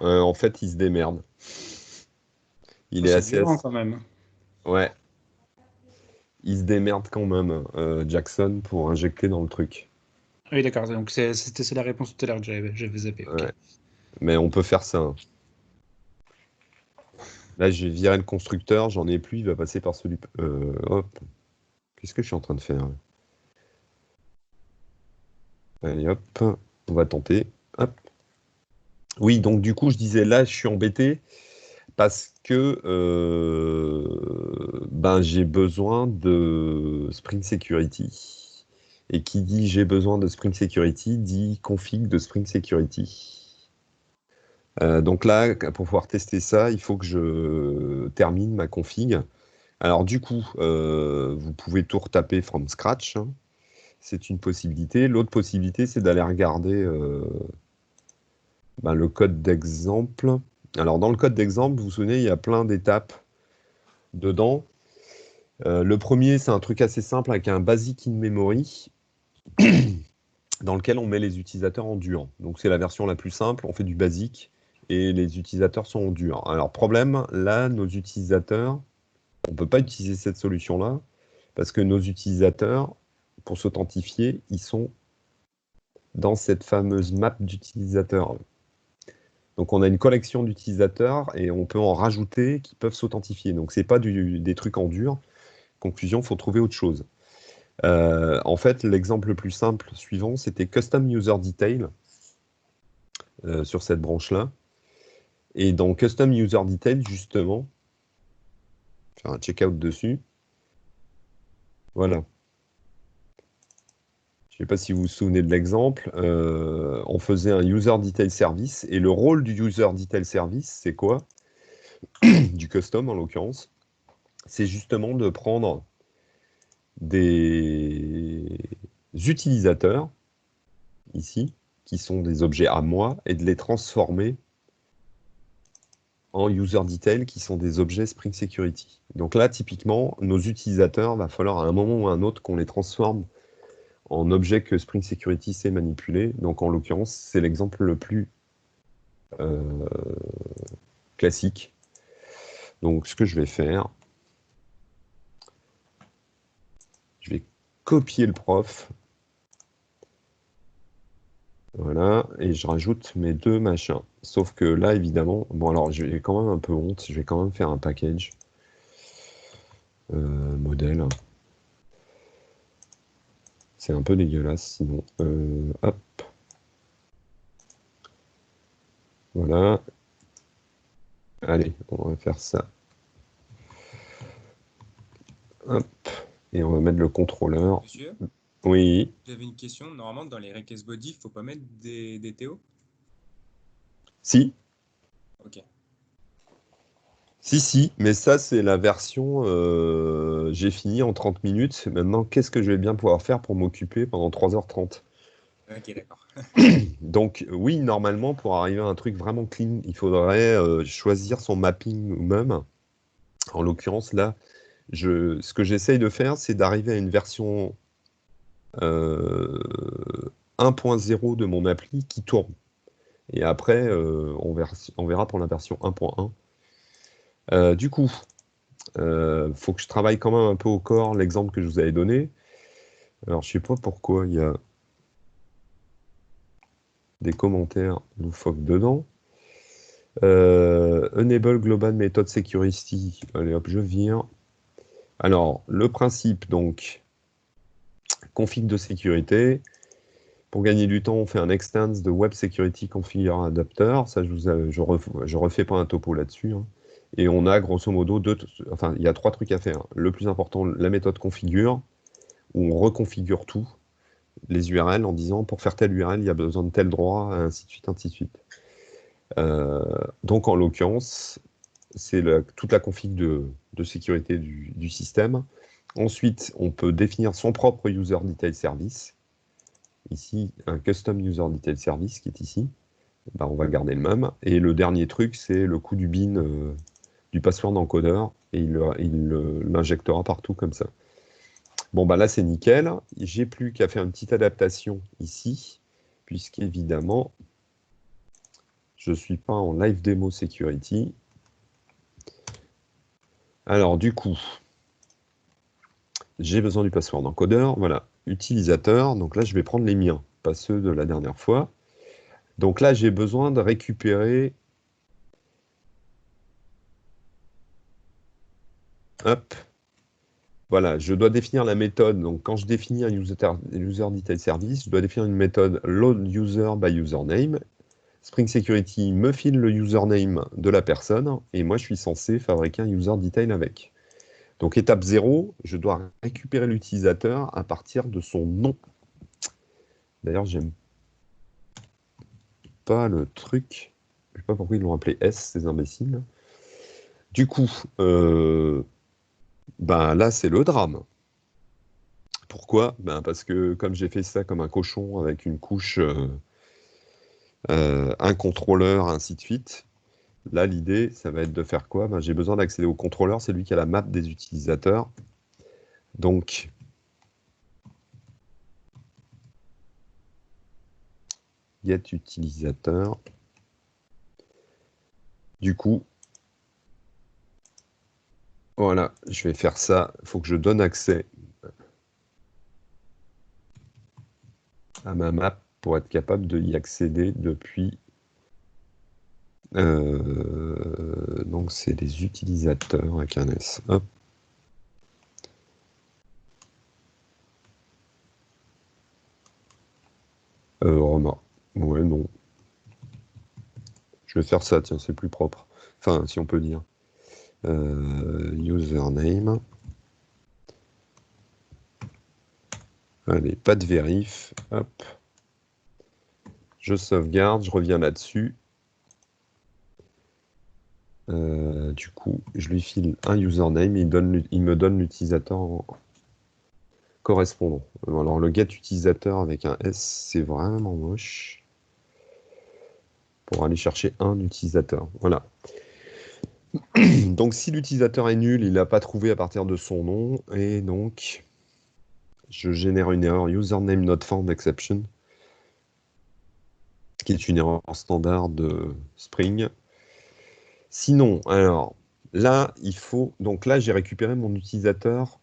En fait, il se démerde. Il est assez violent quand même. Ouais. Il se démerde quand même, Jackson, pour injecter dans le truc. Oui, d'accord. Donc c'était la réponse tout à l'heure que j'avais zappé. Okay. Ouais. Mais on peut faire ça. Là, j'ai viré le constructeur, j'en ai plus, il va passer par celui... hop. Qu'est-ce que je suis en train de faire? Allez, hop. On va tenter. Hop. Oui, donc du coup, je disais, là, je suis embêté parce que j'ai besoin de Spring Security. Et qui dit j'ai besoin de Spring Security dit config de Spring Security. Donc là, pour pouvoir tester ça, il faut que je termine ma config. Alors du coup, vous pouvez tout retaper from scratch. Hein. C'est une possibilité. L'autre possibilité, c'est d'aller regarder le code d'exemple. Alors dans le code d'exemple, vous vous souvenez, il y a plein d'étapes dedans. Le premier, c'est un truc assez simple avec un basic in memory dans lequel on met les utilisateurs en dur. Donc c'est la version la plus simple, on fait du basique et les utilisateurs sont en dur. Alors problème, là, nos utilisateurs, on ne peut pas utiliser cette solution-là parce que nos utilisateurs, pour s'authentifier, ils sont dans cette fameuse map d'utilisateurs. Donc on a une collection d'utilisateurs et on peut en rajouter qui peuvent s'authentifier. Donc ce n'est pas des trucs en dur. Conclusion, il faut trouver autre chose. En fait, l'exemple le plus simple suivant, c'était Custom User Detail sur cette branche-là. Et dans Custom User Detail, justement, faire un checkout dessus. Voilà. Je ne sais pas si vous vous souvenez de l'exemple. On faisait un User Detail Service. Et le rôle du User Detail Service, c'est quoi? Du custom, en l'occurrence. C'est justement de prendre des utilisateurs, ici, qui sont des objets à moi, et de les transformer en user detail, qui sont des objets Spring Security. Donc là, typiquement, nos utilisateurs, il va falloir à un moment ou à un autre qu'on les transforme en objets que Spring Security sait manipuler. Donc en l'occurrence, c'est l'exemple le plus classique. Donc ce que je vais faire, je vais copier le prof. Voilà, et je rajoute mes deux machins. Sauf que là, évidemment, bon alors j'ai quand même un peu honte, je vais quand même faire un package modèle. C'est un peu dégueulasse, sinon. Hop. Voilà. Allez, on va faire ça. Hop. Et on va mettre le contrôleur. Monsieur, Oui. j'avais une question. Normalement, dans les requêtes body, il ne faut pas mettre des TO? Si. Ok. Si, mais ça, c'est la version j'ai fini en 30 minutes. Maintenant, qu'est-ce que je vais bien pouvoir faire pour m'occuper pendant 3h30? Ok, d'accord. Donc, oui, normalement, pour arriver à un truc vraiment clean, il faudrait choisir son mapping même. En l'occurrence, là, ce que j'essaye de faire, c'est d'arriver à une version 1.0 de mon appli qui tourne. Et après, on verra pour la version 1.1. Du coup, faut que je travaille quand même un peu au corps l'exemple que je vous avais donné. Alors, je sais pas pourquoi il y a des commentaires loufoques dedans. Enable Global Method Security. Allez hop, je vire. Alors, le principe, donc, config de sécurité. Pour gagner du temps, on fait un extends de Web Security Configure Adapter. Ça, je refais pas un topo là-dessus. Hein. Et on a grosso modo il y a 3 trucs à faire. Le plus important, la méthode configure, où on reconfigure tout, les URL, en disant pour faire telle URL, il y a besoin de tel droit, ainsi de suite, ainsi de suite. Donc en l'occurrence, c'est toute la config de sécurité du système. Ensuite, on peut définir son propre User Detail Service. Ici, un Custom User Detail Service qui est ici. Ben, on va garder le même. Et le dernier truc, c'est le coup du bin du password encodeur. Et il l'injectera partout comme ça. Bon, bah là, c'est nickel. J'ai plus qu'à faire une petite adaptation ici, puisqu'évidemment, je ne suis pas en live demo security. Alors, du coup, j'ai besoin du password encodeur. Voilà, utilisateur. Donc là, je vais prendre les miens, pas ceux de la dernière fois. Donc là, j'ai besoin de récupérer... Hop. Voilà, je dois définir la méthode. Donc, quand je définis un user detail service, je dois définir une méthode load user by username. Spring Security me file le username de la personne et moi, je suis censé fabriquer un user detail avec. Donc, étape 0, je dois récupérer l'utilisateur à partir de son nom. D'ailleurs, j'aime pas le truc. Je sais pas pourquoi ils l'ont appelé S, ces imbéciles. Du coup, ben là, c'est le drame. Pourquoi? Ben parce que comme j'ai fait ça comme un cochon avec une couche, un contrôleur, ainsi de suite, là, l'idée, ça va être de faire quoi? Ben, j'ai besoin d'accéder au contrôleur, c'est lui qui a la map des utilisateurs. Donc, get utilisateur. Du coup, voilà, je vais faire ça. Il faut que je donne accès à ma map pour être capable de y accéder depuis. Donc, c'est les utilisateurs avec un S. Hop. Remarque. Ouais, non. Je vais faire ça, tiens, c'est plus propre. Enfin, si on peut dire. Username. Allez, pas de vérif. Hop. Je sauvegarde, je reviens là-dessus. Du coup, je lui file un username et il me donne l'utilisateur correspondant. Alors, le get utilisateur avec un S, c'est vraiment moche. Pour aller chercher un utilisateur. Voilà. Donc, si l'utilisateur est nul, il n'a pas trouvé à partir de son nom. Et donc, je génère une erreur username not found exception, qui est une erreur standard de Spring. Sinon, alors, là, il faut... Donc là, j'ai récupéré mon utilisateur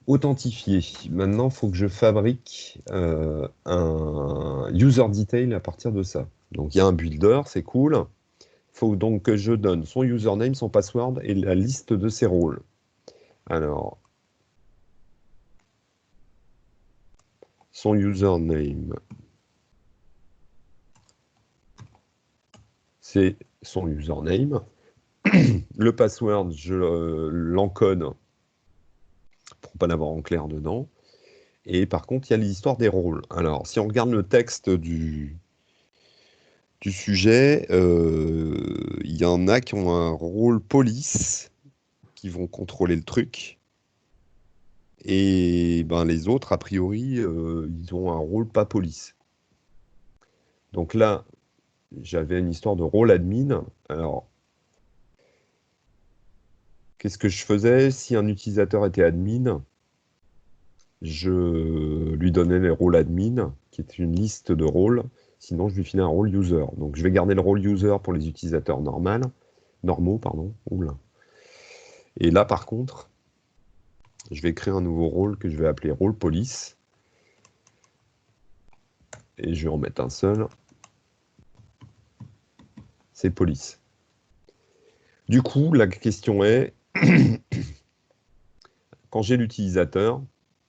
authentifié. Maintenant, il faut que je fabrique un user detail à partir de ça. Donc, il y a un builder, c'est cool. Il faut donc que je donne son username, son password et la liste de ses rôles. Alors, son username, c'est son username. Le password, je l'encode pour ne pas l'avoir en clair dedans. Et par contre, il y a l'histoire des rôles. Alors, si on regarde le texte du sujet, il y en a qui ont un rôle police, qui vont contrôler le truc. Et ben, les autres, a priori, ils ont un rôle pas police. Donc là, j'avais une histoire de rôle admin. Alors, qu'est-ce que je faisais? Si un utilisateur était admin, je lui donnais les rôles admin, qui est une liste de rôles. Sinon, je lui filais un rôle user. Donc, je vais garder le rôle user pour les utilisateurs normaux. Oula. Et là, par contre, je vais créer un nouveau rôle que je vais appeler rôle police. Et je vais en mettre un seul. C'est police. Du coup, la question est, quand j'ai l'utilisateur,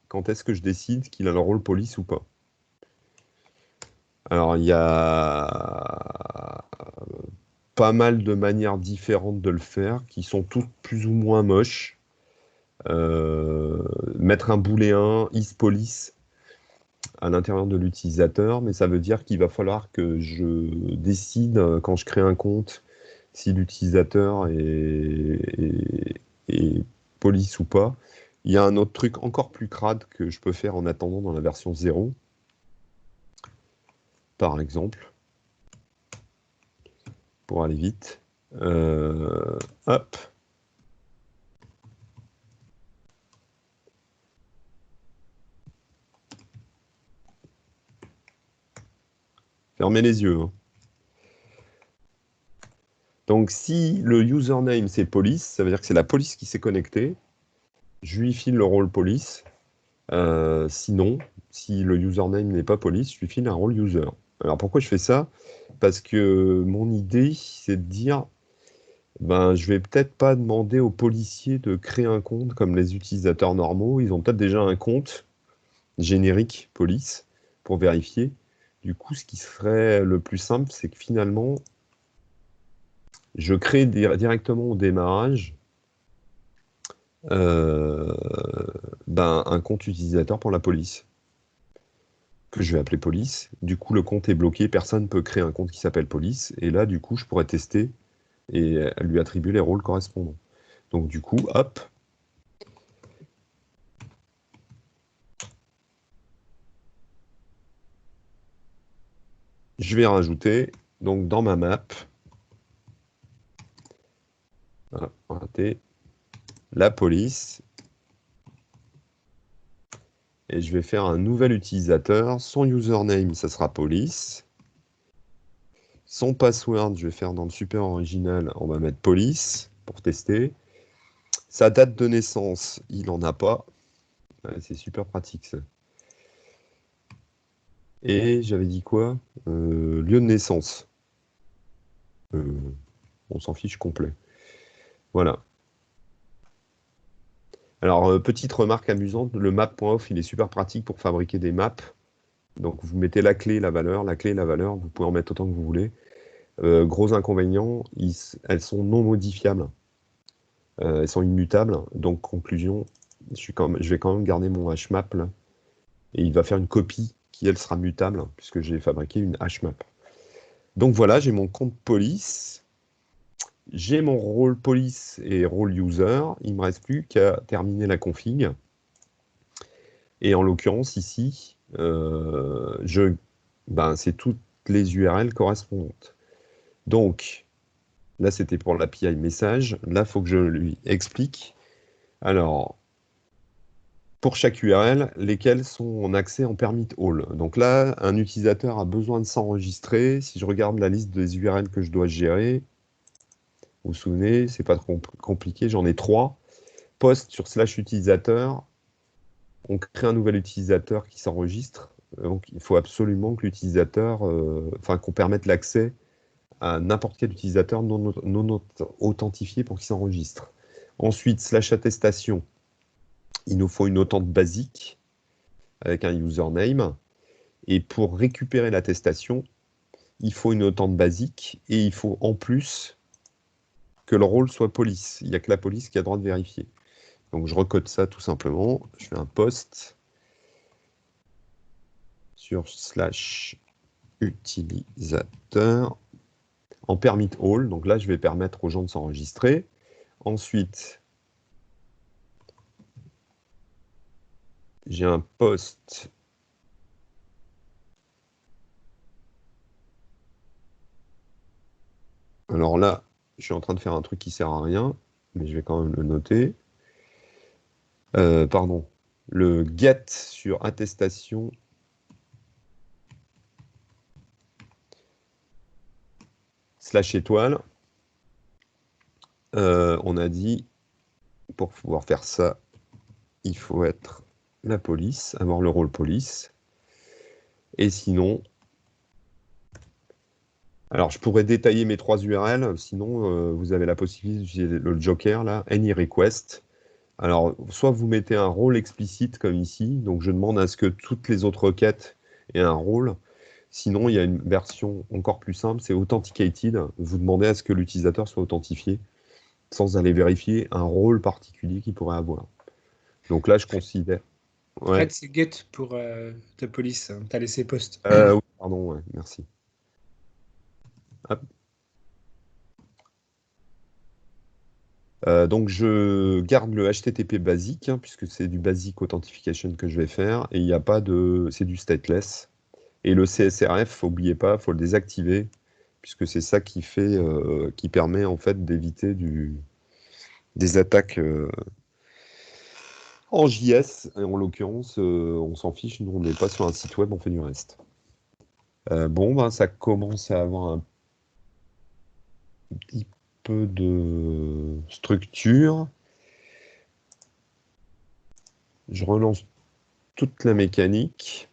quand est-ce que je décide qu'il a le rôle police ou pas? Alors, il y a pas mal de manières différentes de le faire, qui sont toutes plus ou moins moches. Mettre un booléen isPolice à l'intérieur de l'utilisateur, mais ça veut dire qu'il va falloir que je décide, quand je crée un compte, si l'utilisateur est police ou pas. Il y a un autre truc encore plus crade que je peux faire en attendant dans la version 0. Par exemple, pour aller vite. Hop. Fermez les yeux. Hein. Donc, si le username, c'est police, ça veut dire que c'est la police qui s'est connectée. Je lui file le rôle police. Sinon, si le username n'est pas police, je lui file un rôle user. Alors, pourquoi je fais ça? Parce que mon idée, c'est de dire, ben, je vais peut-être pas demander aux policiers de créer un compte comme les utilisateurs normaux. Ils ont peut-être déjà un compte générique police pour vérifier. Du coup, ce qui serait le plus simple, c'est que finalement, je crée directement au démarrage un compte utilisateur pour la police, que je vais appeler police. Du coup, le compte est bloqué, personne ne peut créer un compte qui s'appelle police. Et là, du coup, je pourrais tester et lui attribuer les rôles correspondants. Donc, du coup, hop. Je vais rajouter, donc dans ma map, raté, la police, Et je vais faire un nouvel utilisateur. Son username, ça sera police. Son password, je vais faire dans le super original, on va mettre police pour tester. Sa date de naissance, il n'en a pas. Ouais, c'est super pratique ça. Et j'avais dit quoi? Lieu de naissance. On s'en fiche complet. Voilà. Alors, petite remarque amusante, le map.off, il est super pratique pour fabriquer des maps. Donc, vous mettez la clé, la valeur, vous pouvez en mettre autant que vous voulez. Gros inconvénient, elles sont non modifiables. Elles sont immutables. Donc, conclusion, je vais quand même garder mon hmap là. Et il va faire une copie qui, elle, sera mutable, puisque j'ai fabriqué une hmap. Donc voilà, j'ai mon compte police. J'ai mon rôle police et rôle user. Il ne me reste plus qu'à terminer la config. Et en l'occurrence, ici, c'est toutes les URL correspondantes. Donc, là, c'était pour l'API message. Là, il faut que je lui explique. Alors, pour chaque URL, lesquelles sont en accès en permit all. Donc là, un utilisateur a besoin de s'enregistrer. Si je regarde la liste des URL que je dois gérer, vous vous souvenez, c'est pas trop compliqué, j'en ai 3. Post sur /utilisateur, on crée un nouvel utilisateur qui s'enregistre. Donc il faut absolument que l'utilisateur, qu'on permette l'accès à n'importe quel utilisateur non authentifié pour qu'il s'enregistre. Ensuite, /attestation, il nous faut une authente basique avec un username. Et pour récupérer l'attestation, il faut une authente basique et il faut en plus que le rôle soit police. Il n'y a que la police qui a le droit de vérifier. Donc je recode ça tout simplement. Je fais un post sur /utilisateur en permit all. Donc là, je vais permettre aux gens de s'enregistrer. Ensuite, j'ai un post alors là, je suis en train de faire un truc qui sert à rien, mais je vais quand même le noter. Pardon. Le get sur attestation /étoile. On a dit, pour pouvoir faire ça, il faut être la police, avoir le rôle police. Et sinon, alors je pourrais détailler mes 3 URL, sinon vous avez la possibilité d'utiliser le joker là, any request. Alors, soit vous mettez un rôle explicite comme ici, donc je demande à ce que toutes les autres requêtes aient un rôle. Sinon, il y a une version encore plus simple, c'est authenticated. Vous demandez à ce que l'utilisateur soit authentifié sans aller vérifier un rôle particulier qu'il pourrait avoir. Donc là, je considère... Ouais. Fred, c'est get pour ta police. Tu as laissé post. Oui, pardon, ouais, merci. Hop. Donc je garde le HTTP basique, puisque c'est du basic authentication que je vais faire, et il n'y a pas de... c'est du stateless. Et le CSRF, n'oubliez pas, il faut le désactiver, puisque c'est ça qui fait, qui permet en fait d'éviter des attaques en JS. Et en l'occurrence, on s'en fiche, nous on n'est pas sur un site web, on fait du reste. Ça commence à avoir un petit peu de structure. Je relance toute la mécanique.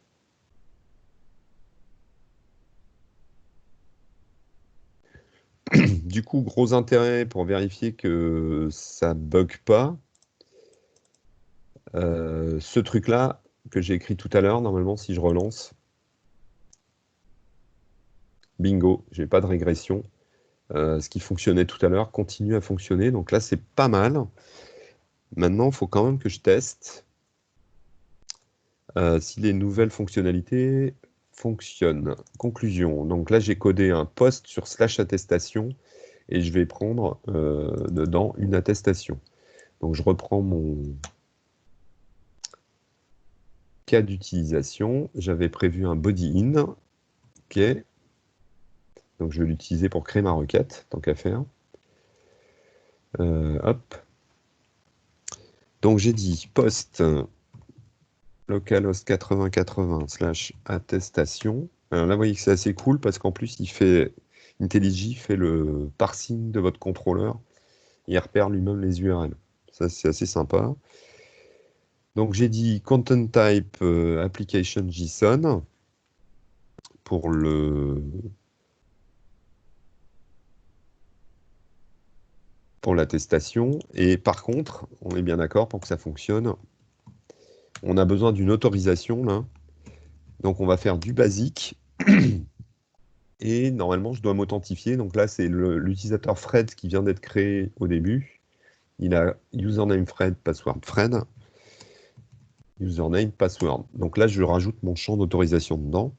Du coup, gros intérêt pour vérifier que ça ne bug pas. Ce truc-là que j'ai écrit tout à l'heure, normalement, si je relance, bingo, j'ai pas de régression. Ce qui fonctionnait tout à l'heure continue à fonctionner. Donc là, c'est pas mal. Maintenant, il faut quand même que je teste si les nouvelles fonctionnalités fonctionnent. Conclusion. Donc là, j'ai codé un post sur /attestation et je vais prendre dedans une attestation. Donc je reprends mon cas d'utilisation. J'avais prévu un body in. OK. Donc je vais l'utiliser pour créer ma requête, tant qu'à faire. Hop. Donc j'ai dit post localhost 8080/attestation. Alors là, vous voyez que c'est assez cool parce qu'en plus, IntelliJ fait le parsing de votre contrôleur. Il repère lui-même les URL. Ça, c'est assez sympa. Donc, j'ai dit content type application JSON pour l'attestation. Et par contre, on est bien d'accord, pour que ça fonctionne, on a besoin d'une autorisation là. Donc on va faire du basique. Et normalement, je dois m'authentifier. Donc là, c'est l'utilisateur Fred qui vient d'être créé au début. Il a username Fred, password Fred. Username, password. Donc là, je rajoute mon champ d'autorisation dedans.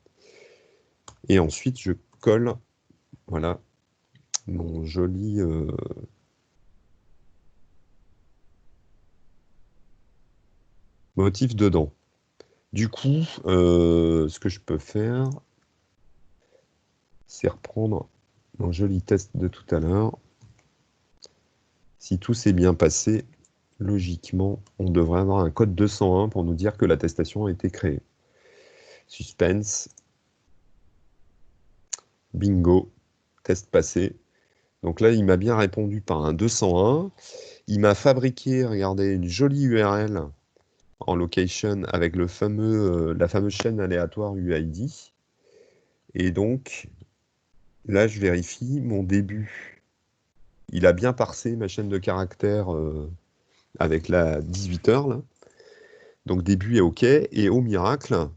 Et ensuite, je colle, voilà, mon joli motif dedans. Du coup, ce que je peux faire, c'est reprendre mon joli test de tout à l'heure. Si tout s'est bien passé, logiquement, on devrait avoir un code 201 pour nous dire que l'attestation a été créée. Suspense. Bingo. Test passé. Donc là, il m'a bien répondu par un 201. Il m'a fabriqué, regardez, une jolie URL en location avec la fameuse chaîne aléatoire UID. Et donc, là, je vérifie mon début. Il a bien parsé ma chaîne de caractères avec la 18h. Là. Donc, début est OK. Et au miracle,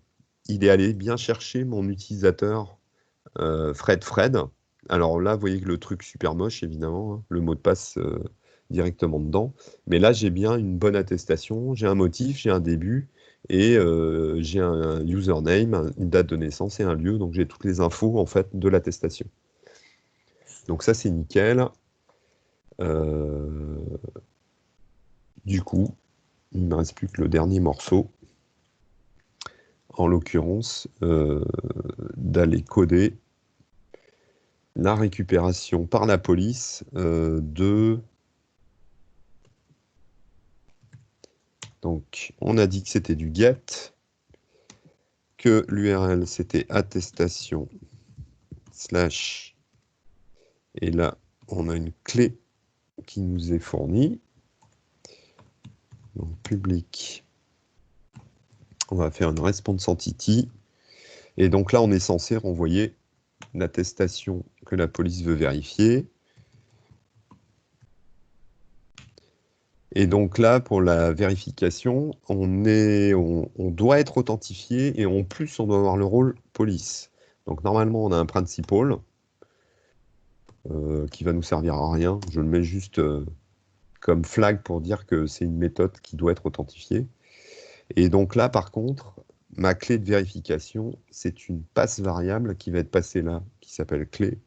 il est allé bien chercher mon utilisateur Fred. Alors là, vous voyez que le truc super moche, évidemment, hein, le mot de passe directement dedans. Mais là, j'ai bien une bonne attestation, j'ai un motif, j'ai un début, et j'ai un username, une date de naissance et un lieu. Donc j'ai toutes les infos en fait de l'attestation. Donc ça, c'est nickel. Du coup, il ne me reste plus que le dernier morceau. En l'occurrence, d'aller coder la récupération par la police de... Donc, on a dit que c'était du get, que l'URL c'était attestation / et là, on a une clé qui nous est fournie. Donc, public, on va faire une response entity. Et donc là, on est censé renvoyer l'attestation que la police veut vérifier. Et donc là, pour la vérification, on doit être authentifié et en plus, on doit avoir le rôle police. Donc normalement, on a un principal qui va nous servir à rien. Je le mets juste comme flag pour dire que c'est une méthode qui doit être authentifiée. Et donc là, par contre, ma clé de vérification, c'est une passe variable qui va être passée là, qui s'appelle clé,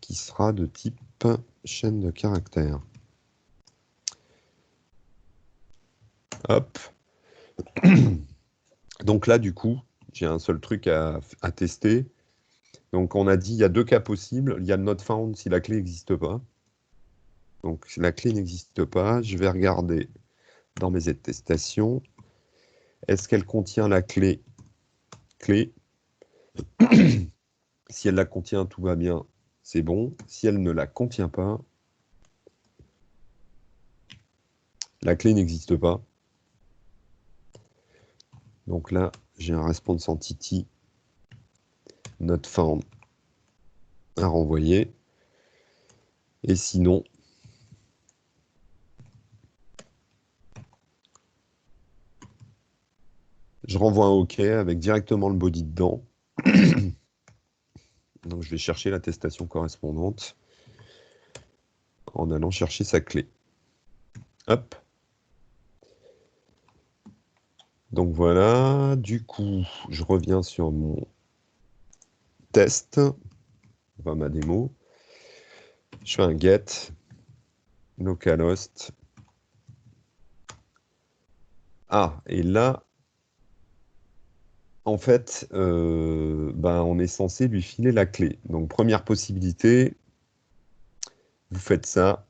qui sera de type chaîne de caractères. Hop. Donc là, du coup, j'ai un seul truc à tester. Donc on a dit, il y a deux cas possibles. Il y a le not found si la clé n'existe pas. Donc si la clé n'existe pas, je vais regarder dans mes attestations. Est-ce qu'elle contient la clé? Si elle la contient, tout va bien, c'est bon. Si elle ne la contient pas, la clé n'existe pas. Donc là, j'ai un response entity not found à renvoyer. Et sinon, je renvoie un OK avec directement le body dedans. Donc je vais chercher l'attestation correspondante en allant chercher sa clé. Hop. Donc voilà, du coup, je reviens sur mon test, enfin ma démo. Je fais un get, localhost. Ah, et là, en fait, on est censé lui filer la clé. Donc première possibilité, vous faites ça,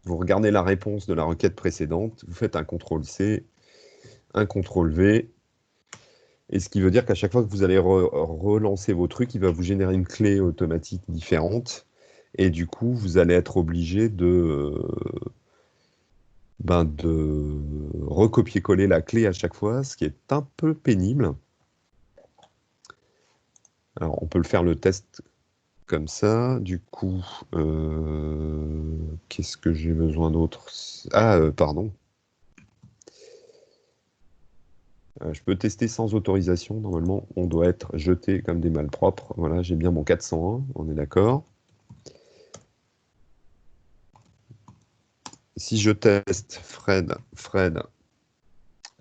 vous regardez la réponse de la requête précédente, vous faites un CTRL-C, un CTRL V. Et ce qui veut dire qu'à chaque fois que vous allez relancer vos trucs, il va vous générer une clé automatique différente. Et du coup, vous allez être obligé de recopier-coller la clé à chaque fois, ce qui est un peu pénible. Alors, on peut le faire le test comme ça. Du coup, qu'est-ce que j'ai besoin d'autre? Ah, pardon. Je peux tester sans autorisation. Normalement, on doit être jeté comme des malpropres. Voilà, j'ai bien mon 401, on est d'accord. Si je teste Fred,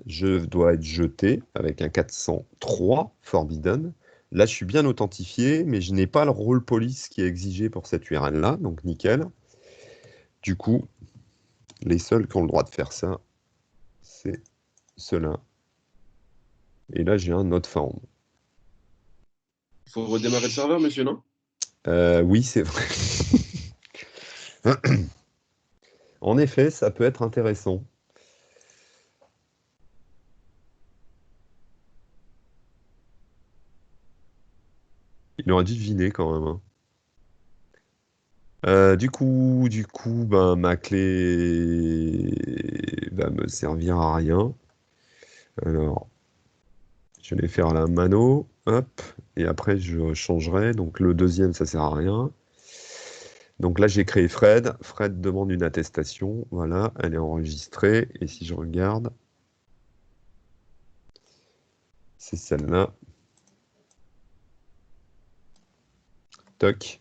je dois être jeté avec un 403 Forbidden. Là, je suis bien authentifié, mais je n'ai pas le rôle police qui est exigé pour cette URL-là, donc nickel. Du coup, les seuls qui ont le droit de faire ça, c'est ceux-là. Et là, j'ai un not found. Il faut redémarrer le serveur, monsieur, non? Oui, c'est vrai. En effet, ça peut être intéressant. Il aurait dû deviner quand même. Du coup, ben, ma clé va me servir à rien. Alors, je vais faire la mano, hop, et après je changerai. Donc le deuxième, ça sert à rien. Donc là, j'ai créé Fred. Fred demande une attestation. Voilà, elle est enregistrée. Et si je regarde, c'est celle-là. Toc.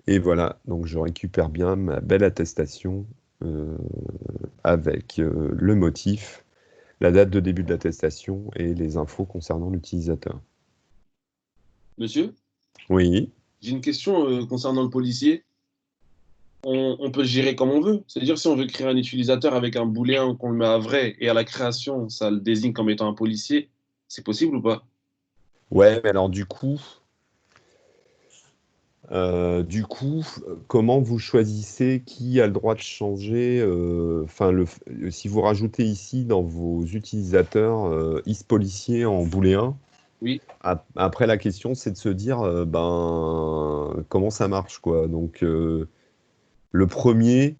Et voilà, donc je récupère bien ma belle attestation avec le motif, la date de début de l'attestation et les infos concernant l'utilisateur. Monsieur, Oui. j'ai une question concernant le policier. On peut le gérer comme on veut. C'est-à-dire, si on veut créer un utilisateur avec un booléen qu'on le met à vrai et à la création, ça le désigne comme étant un policier, c'est possible ou pas? Ouais, mais alors du coup, comment vous choisissez qui a le droit de changer enfin, si vous rajoutez ici dans vos utilisateurs isPolicier en booléen, Oui, après la question c'est de se dire ben comment ça marche quoi. Donc le premier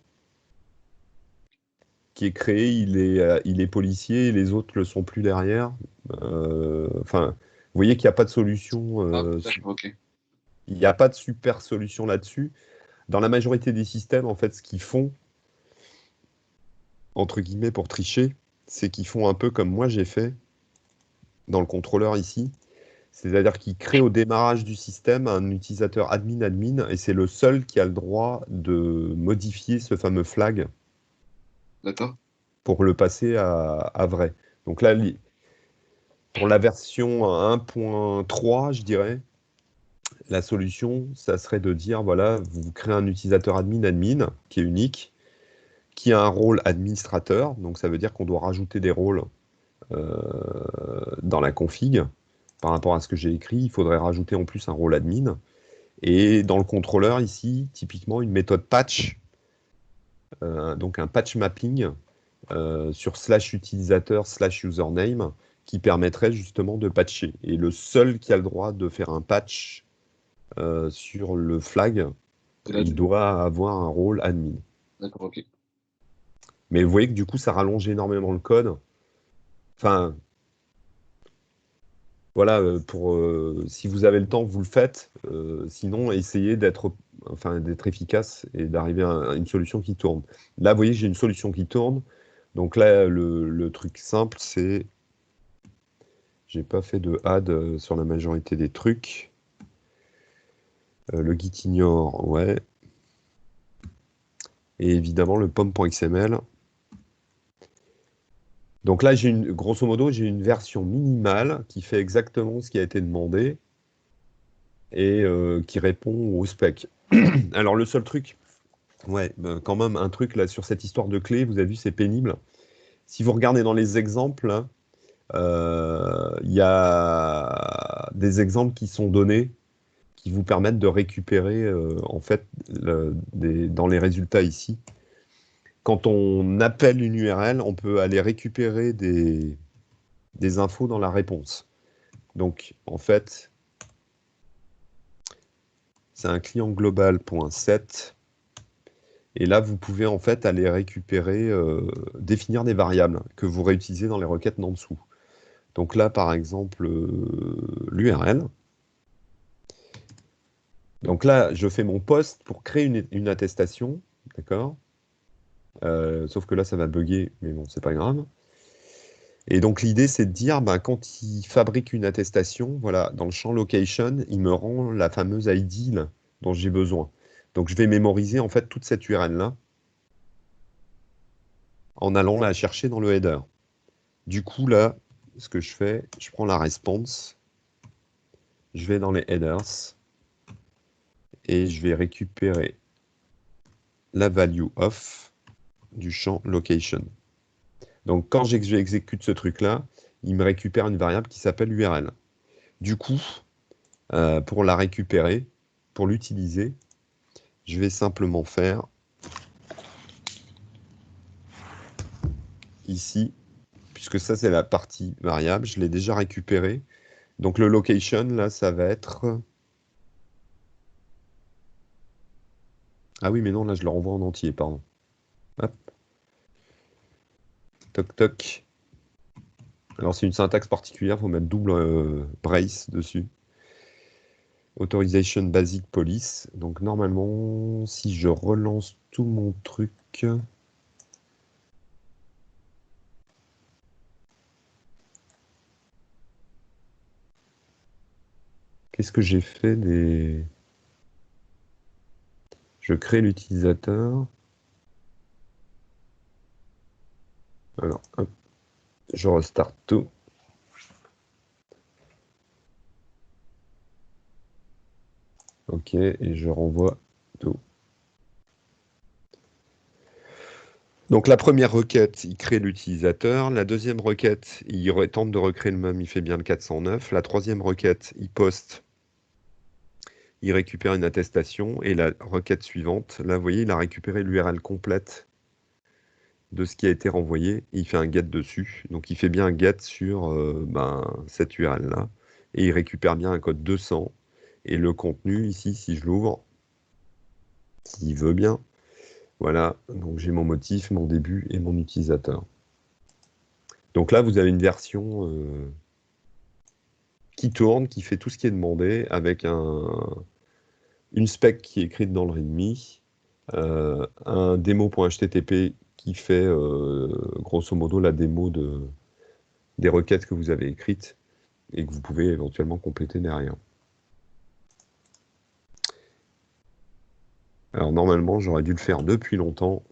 qui est créé, il est policier et les autres le sont plus derrière. Enfin, vous voyez qu'il n'y a pas de solution. d'accord, ok. Il n'y a pas de super solution là-dessus. Dans la majorité des systèmes, en fait, ce qu'ils font, entre guillemets, pour tricher, c'est qu'ils font un peu comme moi j'ai fait dans le contrôleur ici. C'est-à-dire qu'ils créent au démarrage du système un utilisateur admin-admin et c'est le seul qui a le droit de modifier ce fameux flag D'accord. pour le passer à vrai. Donc là, pour la version 1.3, je dirais, la solution, ça serait de dire, voilà, vous créez un utilisateur admin-admin qui est unique, qui a un rôle administrateur, donc ça veut dire qu'on doit rajouter des rôles dans la config. Par rapport à ce que j'ai écrit, il faudrait rajouter en plus un rôle admin. Et dans le contrôleur, ici, typiquement, une méthode patch, donc un patch mapping sur /utilisateur /username qui permettrait justement de patcher. Et le seul qui a le droit de faire un patch sur le flag, il doit avoir un rôle admin. D'accord, ok. Mais vous voyez que du coup, ça rallonge énormément le code. Enfin, voilà, si vous avez le temps, vous le faites. Sinon, essayez d'être efficace et d'arriver à une solution qui tourne. Là, vous voyez que j'ai une solution qui tourne. Donc là, le truc simple, c'est... J'ai pas fait de add sur la majorité des trucs. Le git ignore, ouais. Et évidemment, le pom.xml. Donc là, grosso modo, j'ai une version minimale qui fait exactement ce qui a été demandé et qui répond au spec. Alors le seul truc, ouais, quand même un truc là sur cette histoire de clé, vous avez vu, c'est pénible. Si vous regardez dans les exemples, il y a des exemples qui sont donnés qui vous permettent de récupérer en fait dans les résultats ici. quand on appelle une URL, on peut aller récupérer des infos dans la réponse. Donc, en fait, c'est un client global.set. Et là, vous pouvez en fait aller récupérer, définir des variables que vous réutilisez dans les requêtes d'en dessous. Donc là, par exemple, l'URL. Donc là, je fais mon post pour créer une attestation, d'accord? Sauf que là, ça va bugger, mais bon, c'est pas grave. Et donc l'idée, c'est de dire, quand il fabrique une attestation, voilà, dans le champ location, il me rend la fameuse ID là, dont j'ai besoin. Donc je vais mémoriser en fait toute cette URL-là en allant la chercher dans le header. Du coup, là, ce que je fais, je prends la response, je vais dans les headers et je vais récupérer la value of du champ location. Donc quand j'exécute ce truc-là, il me récupère une variable qui s'appelle URL. Du coup, pour la récupérer, pour l'utiliser, je vais simplement faire ici, puisque ça c'est la partie variable, je l'ai déjà récupérée. Donc le location, là, ça va être... Ah oui, mais non, là je le renvoie en entier, pardon. Hop. Toc toc. Alors c'est une syntaxe particulière, il faut mettre double brace dessus. Authorization basic police. Donc normalement, si je relance tout mon truc... Qu'est-ce que j'ai fait des... Je crée l'utilisateur. Alors, hop, je restart tout. OK, et je renvoie tout. Donc la première requête, il crée l'utilisateur. La deuxième requête, il tente de recréer le même, il fait bien le 409. La troisième requête, il poste, il récupère une attestation. Et la requête suivante, là, vous voyez, il a récupéré l'URL complète de ce qui a été renvoyé. Et il fait un get dessus. Donc il fait bien un get sur cette URL-là. Et il récupère bien un code 200. Et le contenu, ici, si je l'ouvre, s'il veut bien, voilà, donc j'ai mon motif, mon début et mon utilisateur. Donc là, vous avez une version qui tourne, qui fait tout ce qui est demandé, avec une spec qui est écrite dans le README, un démo.http qui fait grosso modo la démo des requêtes que vous avez écrites et que vous pouvez éventuellement compléter derrière. Alors normalement, j'aurais dû le faire depuis longtemps.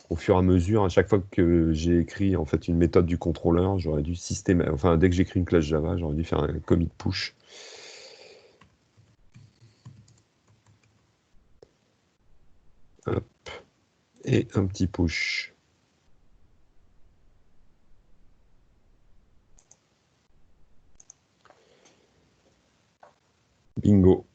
Au fur et à mesure, à chaque fois que j'ai écrit en fait une méthode du contrôleur, j'aurais dû dès que j'écris une classe Java, j'aurais dû faire un commit push. Hop. Et un petit push. Bingo.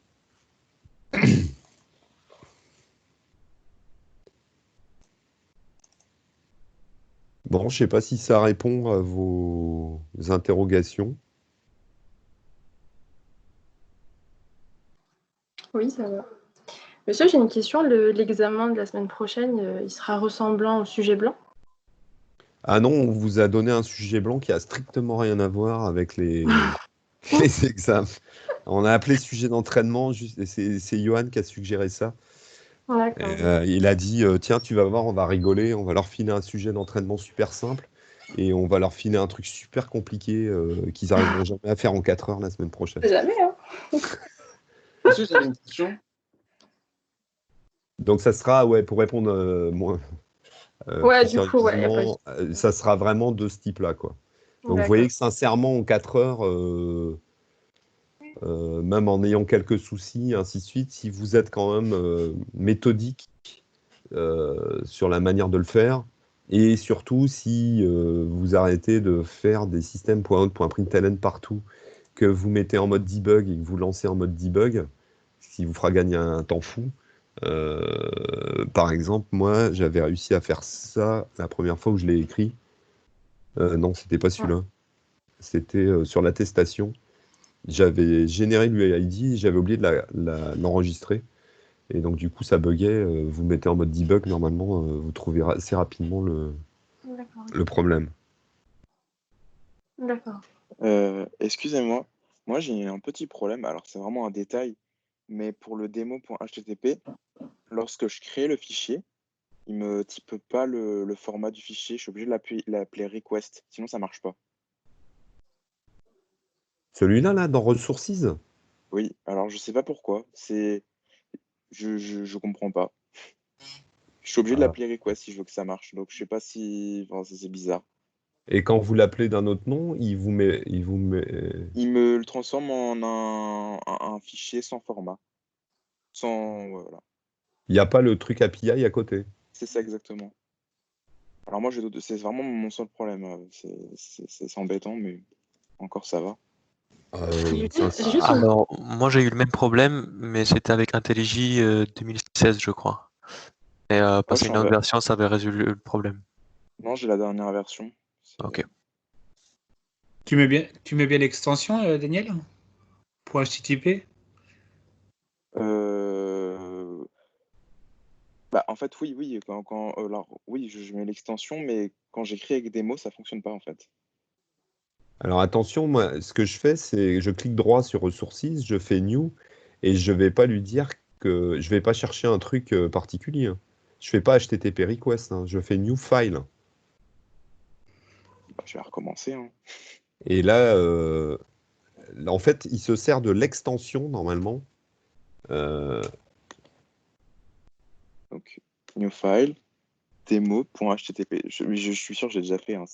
Bon, je ne sais pas si ça répond à vos interrogations. Oui, ça va. Monsieur, j'ai une question. L'examen de la semaine prochaine, il sera ressemblant au sujet blanc? Ah non, on vous a donné un sujet blanc qui a strictement rien à voir avec les examens. On a appelé sujet d'entraînement, c'est Johan qui a suggéré ça. Il a dit, tiens, tu vas voir, on va rigoler, on va leur filer un sujet d'entraînement super simple et on va leur filer un truc super compliqué qu'ils n'arriveront jamais à faire en 4 heures la semaine prochaine. Jamais, hein. Monsieur, j'avais une question. Donc ça sera, ouais, pour répondre ouais, du coup, ouais, ça sera vraiment de ce type-là, quoi. Donc vous voyez que sincèrement, en 4 heures, même en ayant quelques soucis, ainsi de suite, si vous êtes quand même méthodique sur la manière de le faire, et surtout si vous arrêtez de faire des systèmes .out.println partout, que vous mettez en mode debug et que vous lancez en mode debug, ce qui vous fera gagner un temps fou, Par exemple, moi, j'avais réussi à faire ça la première fois où je l'ai écrit. Non, c'était pas celui-là. C'était sur l'attestation. J'avais généré l'UID, j'avais oublié de l'enregistrer. Et donc, du coup, ça buguait. Vous mettez en mode debug, normalement, vous trouvez assez rapidement D'accord. le problème. D'accord. Excusez-moi, moi j'ai un petit problème, alors c'est vraiment un détail, mais pour le démo.http, lorsque je crée le fichier, il me type pas le format du fichier, je suis obligé de l'appeler request, sinon ça marche pas. Celui-là, là, dans Resources? Oui, alors je sais pas pourquoi, je comprends pas. Je suis obligé de Ah. l'appeler request si je veux que ça marche, donc je sais pas si, enfin, c'est bizarre. Et quand vous l'appelez d'un autre nom, il vous met... Il me le transforme en un fichier sans format. Voilà. Il n'y a pas le truc API à côté. C'est ça exactement. Alors moi, c'est vraiment mon seul problème. C'est embêtant, mais encore ça va. J'ai juste une- Alors, moi j'ai eu le même problème, mais c'était avec IntelliJ 2016, je crois. Et passer je une autre version, ça avait résolu le problème. Non, j'ai la dernière version. Ok. Tu mets bien l'extension, Daniel, pour HTTP? En fait, oui. Alors, oui, je mets l'extension, mais quand j'écris avec des mots, ça fonctionne pas en fait. Alors attention, moi, ce que je fais, c'est je clique droit sur Resources, je fais New, et je vais pas lui dire que je vais pas chercher un truc particulier. Hein. Je fais pas HTTP request, hein, je fais New File. Je vais recommencer. Hein. Et là, en fait, il se sert de l'extension normalement. Donc, new file, démo.http. Je suis sûr que j'ai déjà fait. Hein,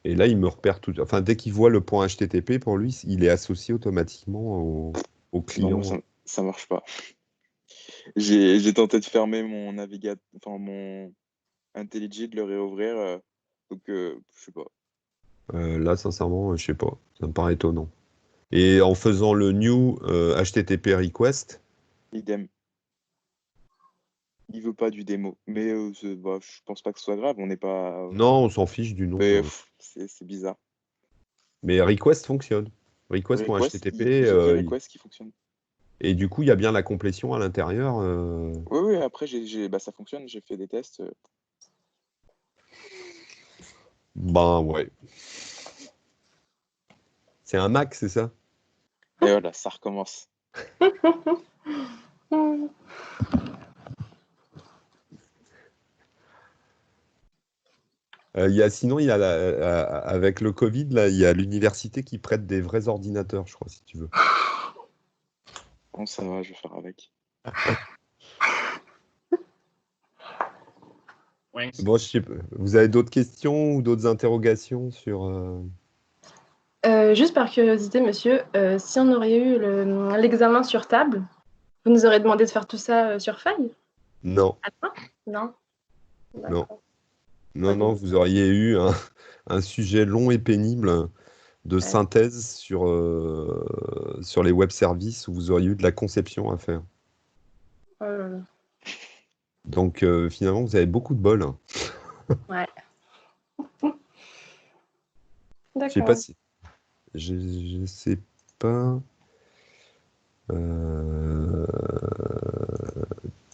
Et là, il me repère tout. Enfin, dès qu'il voit le point HTTP, pour lui, il est associé automatiquement au client. Non, ça marche pas. J'ai tenté de fermer mon navigateur, enfin mon IntelliJ, de le réouvrir. Donc, je sais pas. Là, sincèrement, je sais pas. Ça me paraît étonnant. Et en faisant le new HTTP request. Idem. Il veut pas du démo. Mais je pense pas que ce soit grave. On n'est pas. Non, on s'en fiche du nom. Mais c'est bizarre. Mais request fonctionne. Request.http. J'ai dit request qui fonctionne. Et du coup, il y a bien la complétion à l'intérieur. Oui, après, ça fonctionne. J'ai fait des tests. Ben ouais. C'est un Mac, c'est ça? Et voilà, ça recommence. Sinon, avec le Covid, là, il y a l'université qui prête des vrais ordinateurs, je crois, si tu veux. Bon, ça va, je vais faire avec. Bon, je sais pas. Vous avez d'autres questions ou d'autres interrogations sur... Juste par curiosité, monsieur, si on aurait eu l'examen sur table, vous nous aurez demandé de faire tout ça sur feuille? Non. Non. Non. Non, vous auriez eu un sujet long et pénible de synthèse sur les web services où vous auriez eu de la conception à faire. Donc finalement, vous avez beaucoup de bol. Ouais. Je sais pas si... Je sais pas...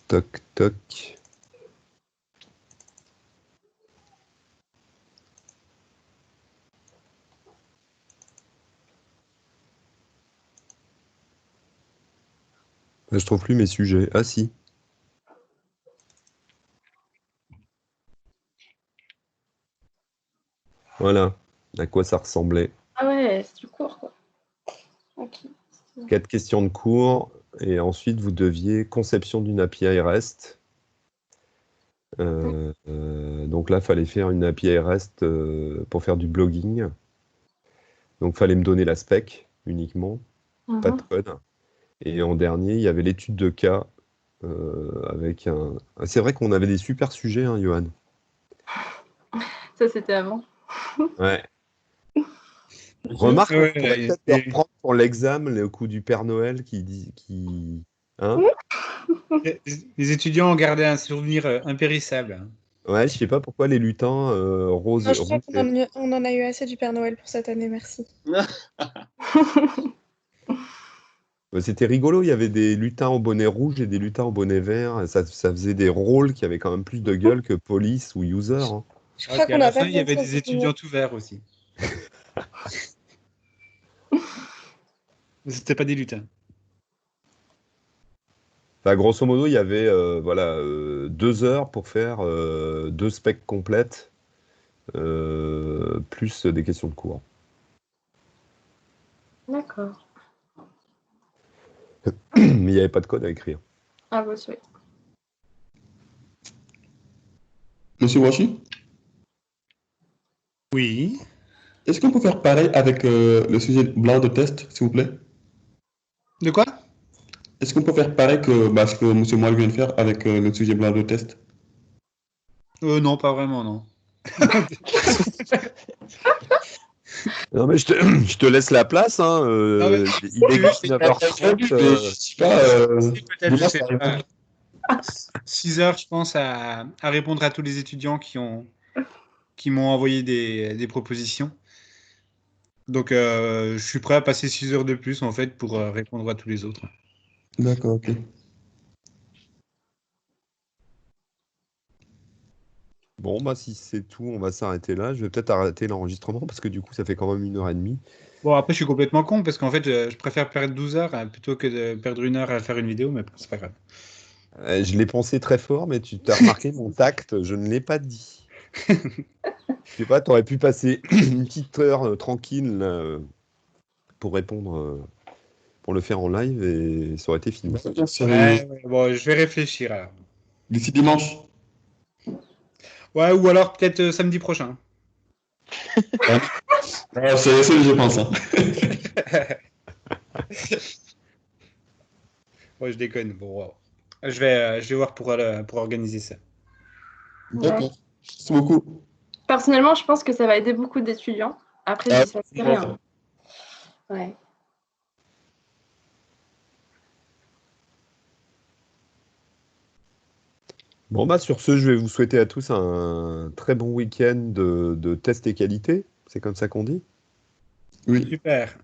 Toc, toc... Je trouve plus mes sujets. Ah si. Voilà, à quoi ça ressemblait. Ah ouais, c'est du cours, quoi. Ok. 4 questions de cours, et ensuite vous deviez conception d'une API REST. Donc là, il fallait faire une API REST pour faire du blogging. Donc il fallait me donner la spec uniquement, pas de code. Et en dernier, il y avait l'étude de cas avec un... C'est vrai qu'on avait des super sujets, hein, Johan. Ça, c'était avant. Ouais. Remarque, on pourrait peut-être le reprendre pour l'examen, le coup du Père Noël qui dit. Hein? Les étudiants ont gardé un souvenir impérissable. Ouais, je sais pas pourquoi les lutins roses. Non, je crois qu'on en a eu assez du Père Noël pour cette année, merci. C'était rigolo, il y avait des lutins au bonnet rouge et des lutins au bonnet vert. Et ça faisait des rôles qui avaient quand même plus de gueule que police ou user. Hein. Je crois qu'on à la a pas fin, il y avait besoin de des ça, étudiants tout verts aussi. Mais c'était pas des lutins. Enfin, grosso modo, il y avait 2 heures pour faire 2 specs complètes, plus des questions de cours. D'accord. Mais il n'y avait pas de code à écrire. Ah, bah, oui. Monsieur Washi, Oui. est-ce qu'on peut faire pareil avec le sujet blanc de test, s'il vous plaît? De quoi? Est-ce qu'on peut faire pareil que ce que Monsieur Moal vient de faire avec le sujet blanc de test? Non, pas vraiment, non. Non, mais je te laisse la place. Hein, Non, mais- il est 19h30. Je sais pas. Peut-être, je sais pas. 6 heures, je pense, à répondre à tous les étudiants qui m'ont envoyé des propositions. Donc, je suis prêt à passer 6 heures de plus, en fait, pour répondre à tous les autres. D'accord, ok. Bon, bah, si c'est tout, on va s'arrêter là. Je vais peut-être arrêter l'enregistrement parce que du coup, ça fait quand même 1h30. Bon, après, je suis complètement con parce qu'en fait, je préfère perdre 12 heures plutôt que de perdre 1 heure à faire une vidéo, mais bon, c'est pas grave. Je l'ai pensé très fort, mais tu t'as remarqué mon tact, je ne l'ai pas dit. Je sais pas, tu aurais pu passer une petite heure tranquille là, pour répondre, pour le faire en live et ça aurait été fini. Ouais, bon, je vais réfléchir alors. D'ici dimanche. Ouais, ou alors peut-être samedi prochain. C'est je pense. Hein. Ouais, je déconne. Bon, wow. Je vais voir pour organiser ça. D'accord. Merci beaucoup. Personnellement, je pense que ça va aider beaucoup d'étudiants. Après, je dis ça, c'est rien. Ouais. Bon, bah, sur ce, je vais vous souhaiter à tous un très bon week-end de tests et qualité. C'est comme ça qu'on dit? Oui. Super.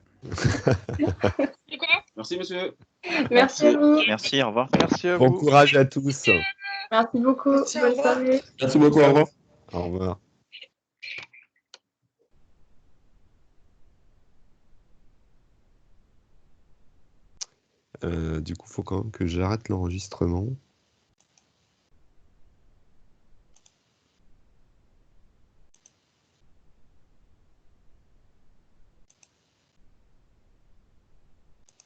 Merci, monsieur. Merci à vous. Merci, au revoir. Merci à Bon vous. courage à tous. Merci beaucoup. Merci, au Bonne revoir. soirée. Merci beaucoup, au revoir. Au revoir. Du coup, il faut quand même que j'arrête l'enregistrement.